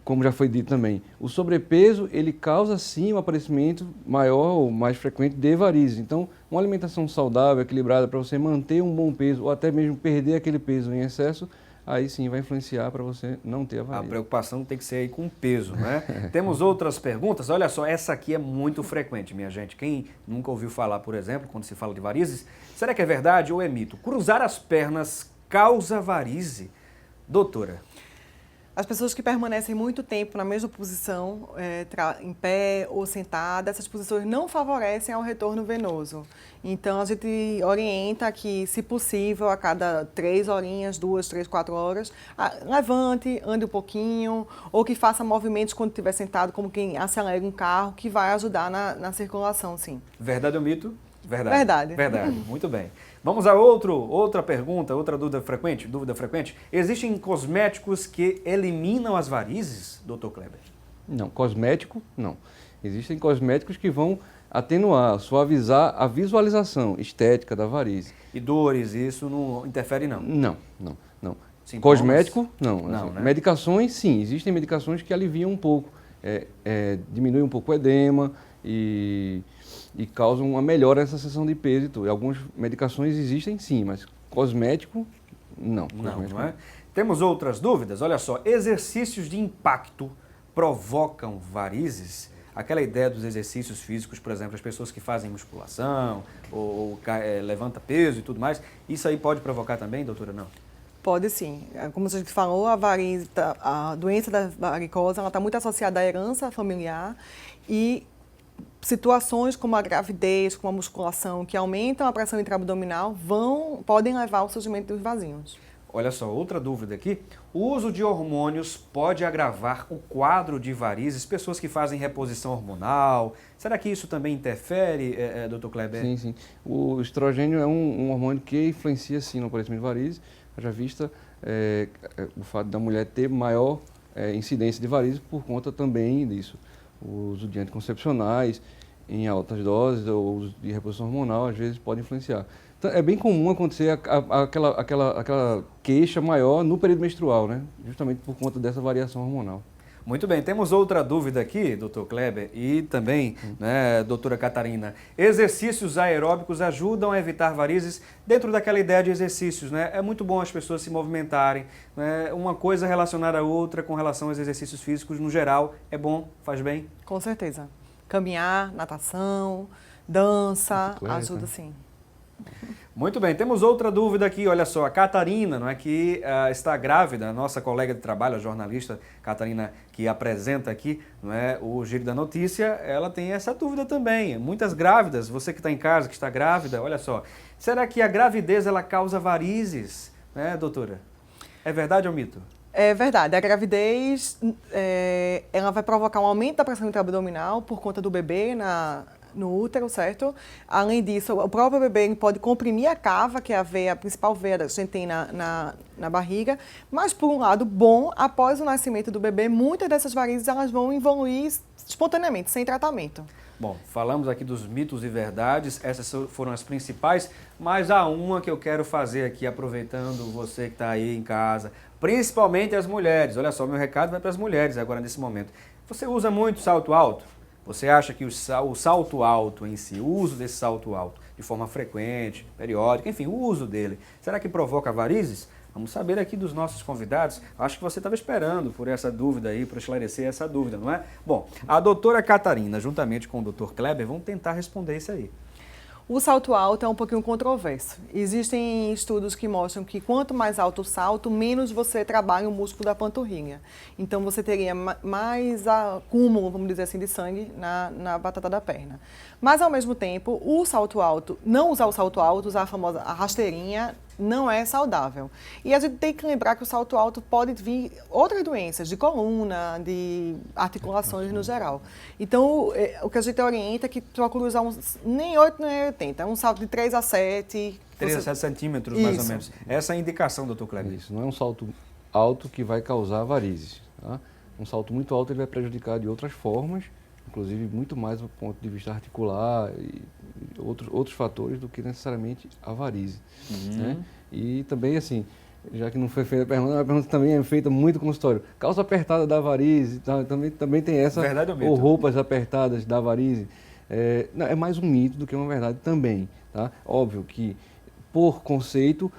como já foi dito também, o sobrepeso ele causa sim um aparecimento maior ou mais frequente de varizes. Então, uma alimentação saudável, equilibrada, para você manter um bom peso ou até mesmo perder aquele peso em excesso, aí sim vai influenciar para você não ter a varize. A preocupação tem que ser aí com o peso, né? Temos outras perguntas. Olha só, essa aqui é muito frequente, minha gente. Quem nunca ouviu falar, por exemplo, quando se fala de varizes, será que é verdade ou é mito? Cruzar as pernas causa varize? Doutora. As pessoas que permanecem muito tempo na mesma posição, em pé ou sentada, essas posições não favorecem ao retorno venoso. Então, a gente orienta que, se possível, a cada 3 horinhas, 2, 3, 4 horas, levante, ande um pouquinho, ou que faça movimentos quando estiver sentado, como quem acelera um carro, que vai ajudar na circulação, sim. Verdade ou mito? Verdade. Verdade, muito bem. Vamos a outra pergunta, outra dúvida frequente. Existem cosméticos que eliminam as varizes, doutor Kleber? Não, cosmético, não. Existem cosméticos que vão atenuar, suavizar a visualização estética da varize. E dores, isso não interfere, não? Não. Sintomas? Cosmético, não. Não, Assim, né? Medicações, sim. Existem medicações que aliviam um pouco, diminuem um pouco o edema e causam uma melhora nessa sensação de peso e tudo. Algumas medicações existem, sim, mas cosmético, não. Não é? Temos outras dúvidas? Olha só, exercícios de impacto provocam varizes? Aquela ideia dos exercícios físicos, por exemplo, as pessoas que fazem musculação ou levanta peso e tudo mais, isso aí pode provocar também, doutora, não? Pode sim. Como a gente falou, a doença da varicose está muito associada à herança familiar e situações como a gravidez, como a musculação, que aumentam a pressão intraabdominal, podem levar ao surgimento dos vasinhos. Olha só, outra dúvida aqui. O uso de hormônios pode agravar o quadro de varizes? Pessoas que fazem reposição hormonal, será que isso também interfere, doutor Kleber? Sim. O estrogênio é um hormônio que influencia, sim, no aparecimento de varizes. Já vista o fato da mulher ter maior incidência de varizes por conta também disso. O uso de anticoncepcionais em altas doses ou o uso de reposição hormonal, às vezes, pode influenciar. Então, é bem comum acontecer aquela queixa maior no período menstrual, né? Justamente por conta dessa variação hormonal. Muito bem, temos outra dúvida aqui, doutor Kleber, e também, né, doutora Catarina. Exercícios aeróbicos ajudam a evitar varizes dentro daquela ideia de exercícios, né? É muito bom as pessoas se movimentarem, né? Uma coisa relacionada à outra com relação aos exercícios físicos, no geral, é bom, faz bem? Com certeza. Caminhar, natação, dança, Bicicleta. ajuda sim. Muito bem, temos outra dúvida aqui, olha só, a Catarina, não é, que está grávida, a nossa colega de trabalho, a jornalista Catarina, que apresenta aqui, não é, o Giro da Notícia, ela tem essa dúvida também. Muitas grávidas, você que está em casa, que está grávida, olha só, será que a gravidez ela causa varizes, né, doutora? É verdade ou mito? É verdade, a gravidez ela vai provocar um aumento da pressão intraabdominal por conta do bebê no útero, certo? Além disso, o próprio bebê pode comprimir a cava, que é a principal veia que a gente tem na barriga, mas por um lado bom, após o nascimento do bebê, muitas dessas varizes elas vão evoluir espontaneamente, sem tratamento. Bom, falamos aqui dos mitos e verdades, essas foram as principais, mas há uma que eu quero fazer aqui, aproveitando você que está aí em casa, principalmente as mulheres. Olha só, meu recado vai para as mulheres agora nesse momento. Você usa muito salto alto? Você acha que o salto alto em si, o uso desse salto alto de forma frequente, periódica, enfim, o uso dele, será que provoca varizes? Vamos saber aqui dos nossos convidados. Acho que você estava esperando por essa dúvida aí, para esclarecer essa dúvida, não é? Bom, a doutora Catarina, juntamente com o doutor Kleber, vão tentar responder isso aí. O salto alto é um pouquinho controverso. Existem estudos que mostram que quanto mais alto o salto, menos você trabalha o músculo da panturrilha. Então você teria mais acúmulo, vamos dizer assim, de sangue na batata da perna. Mas ao mesmo tempo, o salto alto, não usar o salto alto, usar a famosa rasteirinha, não é saudável. E a gente tem que lembrar que o salto alto pode vir outras doenças, de coluna, de articulações no geral. Então, o que a gente orienta é que procure usar nem 8 nem 80, um salto de 3 a 7. 3 a 7 centímetros, mais ou menos. Essa é a indicação, doutor Kleber. Isso, não é um salto alto que vai causar varizes. Tá? Um salto muito alto ele vai prejudicar de outras formas, inclusive muito mais do ponto de vista articular e outros fatores do que necessariamente a varize. Né? E também, assim, já que não foi feita a pergunta também é feita muito com consultório. Calça apertada da varize, tá? também tem essa, verdade ou mito? Ou roupas apertadas da varize. É mais um mito do que uma verdade também. Tá? Óbvio que, por conceito,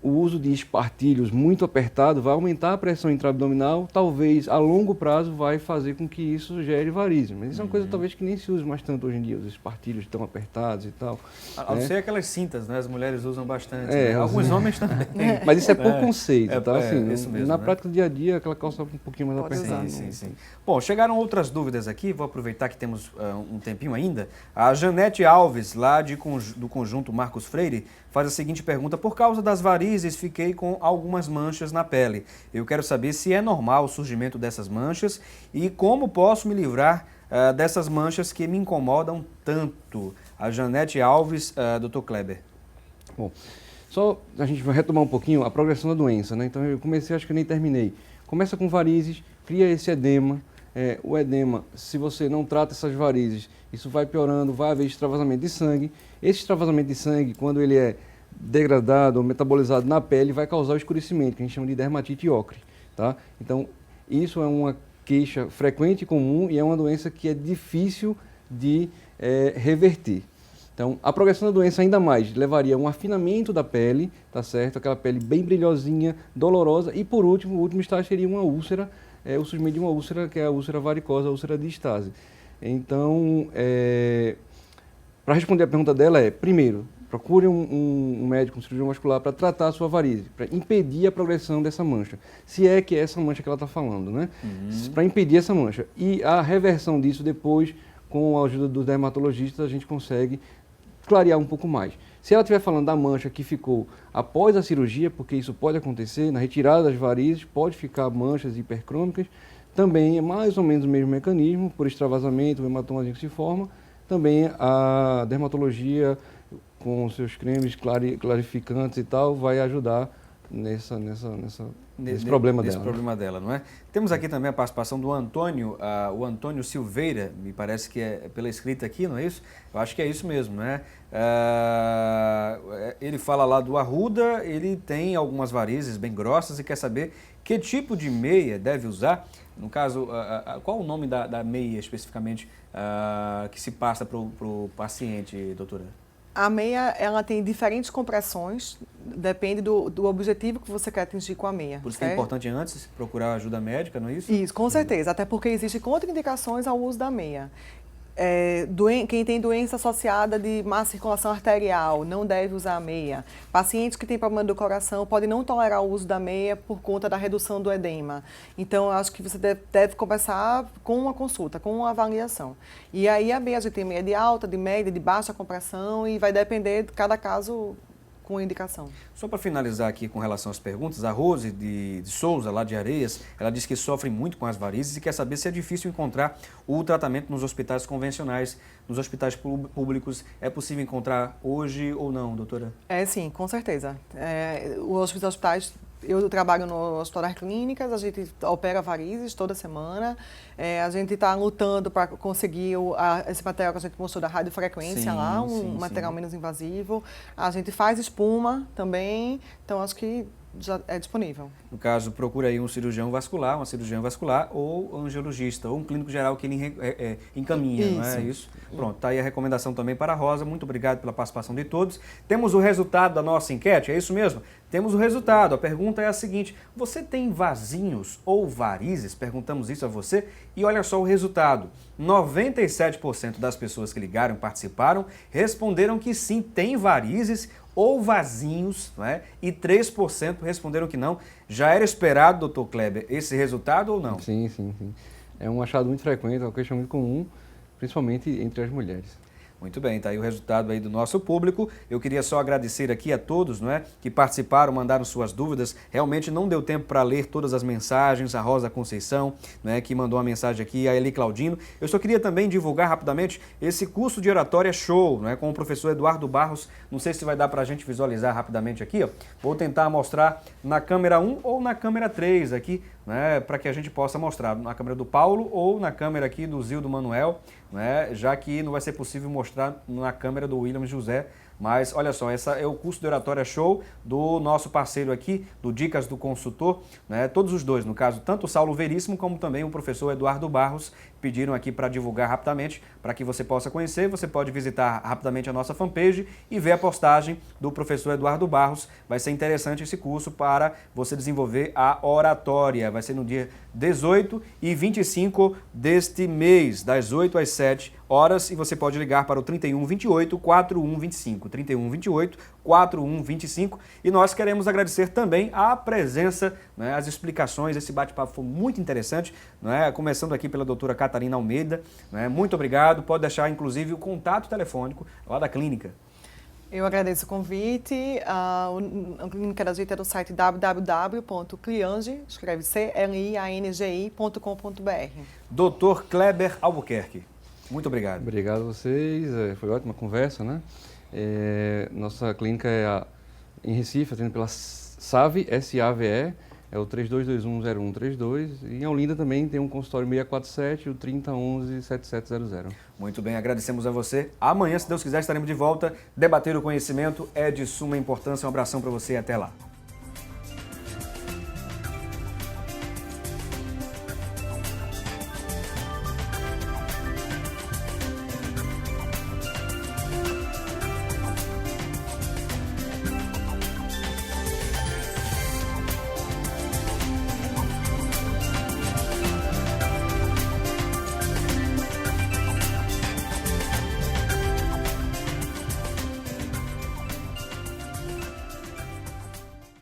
o uso de espartilhos muito apertado vai aumentar a pressão intraabdominal, talvez a longo prazo vai fazer com que isso gere varizes. Mas isso é uma coisa talvez que nem se use mais tanto hoje em dia, os espartilhos tão apertados e tal. A não ser aquelas cintas, né? As mulheres usam bastante. Né? Alguns homens também. Mas isso é por conceito, tá? Assim, isso mesmo, na né? prática do dia a dia, aquela calça um pouquinho mais apertada. Sim. Bom, chegaram outras dúvidas aqui, vou aproveitar que temos um tempinho ainda. A Janete Alves, lá do conjunto Marcos Freire, faz a seguinte pergunta: por causa das varizes, fiquei com algumas manchas na pele. Eu quero saber se é normal o surgimento dessas manchas e como posso me livrar dessas manchas que me incomodam tanto. A Janete Alves, Dr. Kleber. Bom, só a gente vai retomar um pouquinho a progressão da doença, né? Então eu comecei, acho que nem terminei. Começa com varizes, cria esse edema. O edema, se você não trata essas varizes, isso vai piorando, vai haver extravasamento de sangue. Esse extravasamento de sangue, quando ele é degradado ou metabolizado na pele, vai causar o escurecimento, que a gente chama de dermatite ocre. Tá? Então, isso é uma queixa frequente e comum e é uma doença que é difícil de reverter. Então, a progressão da doença ainda mais levaria a um afinamento da pele, tá certo? Aquela pele bem brilhosinha, dolorosa e, por último, o último estágio seria uma úlcera, o surgimento de uma úlcera, que é a úlcera varicosa, a úlcera de Stase. Então, para responder a pergunta dela primeiro, procure um médico, um cirurgião vascular para tratar a sua varize, para impedir a progressão dessa mancha. Se é que é essa mancha que ela está falando, né? Para impedir essa mancha. E a reversão disso depois, com a ajuda dos dermatologistas, a gente consegue clarear um pouco mais. Se ela estiver falando da mancha que ficou após a cirurgia, porque isso pode acontecer, na retirada das varizes, pode ficar manchas hipercrômicas, também é mais ou menos o mesmo mecanismo, por extravasamento, o hematomazinho que se forma, também a dermatologia, com seus cremes clarificantes e tal, vai ajudar nesse problema dela. Nesse problema dela, não é? Temos aqui também a participação do Antônio, o Antônio Silveira, me parece que é pela escrita aqui, não é isso? Eu acho que é isso mesmo, né? Ele fala lá do Arruda, ele tem algumas varizes bem grossas e quer saber que tipo de meia deve usar. No caso, qual o nome da meia especificamente que se passa para o paciente, doutora? A meia, ela tem diferentes compressões, depende do objetivo que você quer atingir com a meia. Por isso que é importante antes procurar ajuda médica, não é isso? Isso, com certeza, até porque existem contraindicações ao uso da meia. Quem tem doença associada de má circulação arterial não deve usar a meia. Pacientes que têm problema do coração podem não tolerar o uso da meia por conta da redução do edema. Então, eu acho que você deve começar com uma consulta, com uma avaliação. E aí a meia, a gente tem meia de alta, de média, de baixa compressão e vai depender de cada caso com indicação. Só para finalizar aqui com relação às perguntas, a Rose de Souza, lá de Areias, ela diz que sofre muito com as varizes e quer saber se é difícil encontrar o tratamento nos hospitais convencionais, nos hospitais públicos. É possível encontrar hoje ou não, doutora? Sim, com certeza. Os hospitais Eu trabalho no Hospital das Clínicas, a gente opera varizes toda semana. A gente está lutando para conseguir esse material que a gente mostrou da radiofrequência lá, material menos invasivo. A gente faz espuma também, então acho que já é disponível. No caso, procura aí um cirurgião vascular, uma cirurgiã vascular ou angiologista, ou um clínico geral que ele encaminha, não é isso? Pronto, tá aí a recomendação também para a Rosa. Muito obrigado pela participação de todos. Temos o resultado da nossa enquete, é isso mesmo? Temos o resultado. A pergunta é a seguinte: você tem vasinhos ou varizes? Perguntamos isso a você e olha só o resultado. 97% das pessoas que ligaram, participaram, responderam que sim, tem varizes ou vasinhos, não é? E 3% responderam que não. Já era esperado, doutor Kleber, esse resultado ou não? Sim. É um achado muito frequente, é uma questão muito comum, principalmente entre as mulheres. Muito bem, tá aí o resultado aí do nosso público. Eu queria só agradecer aqui a todos, não é, que participaram, mandaram suas dúvidas. Realmente não deu tempo para ler todas as mensagens. A Rosa Conceição, né, que mandou uma mensagem aqui, a Eli Claudino. Eu só queria também divulgar rapidamente esse curso de oratória show, né, com o professor Eduardo Barros. Não sei se vai dar para a gente visualizar rapidamente aqui, ó. Vou tentar mostrar na câmera 1 ou na câmera 3 aqui, né, para que a gente possa mostrar na câmera do Paulo ou na câmera aqui do Zildo Manuel, né, já que não vai ser possível mostrar na câmera do William José. Mas olha só, esse é o curso de oratória show do nosso parceiro aqui, do Dicas do Consultor, né? Todos os dois, no caso, tanto o Saulo Veríssimo como também o professor Eduardo Barros, pediram aqui para divulgar rapidamente, para que você possa conhecer. Você pode visitar rapidamente a nossa fanpage e ver a postagem do professor Eduardo Barros. Vai ser interessante esse curso para você desenvolver a oratória. Vai ser no dia 18 e 25 deste mês, das 8 às 7 horas, e você pode ligar para o 3128 4125, 3128 4125, e nós queremos agradecer também a presença, né, as explicações. Esse bate-papo foi muito interessante, né, começando aqui pela doutora Catarina Almeida, né, muito obrigado. Pode deixar inclusive o contato telefônico lá da clínica. Eu agradeço o convite. A clínica da gente é no site www.cliange, escreve cliangi.com.br. Doutor Kleber Albuquerque, muito obrigado. Obrigado a vocês, foi ótima conversa, né? Nossa clínica é em Recife, atendendo pela SAVE, S-A-V-E, é o 32210132, e em Olinda também tem um consultório 647, o 3011-7700. Muito bem, agradecemos a você. Amanhã, se Deus quiser, estaremos de volta. Debater o conhecimento é de suma importância. Um abração para você e até lá.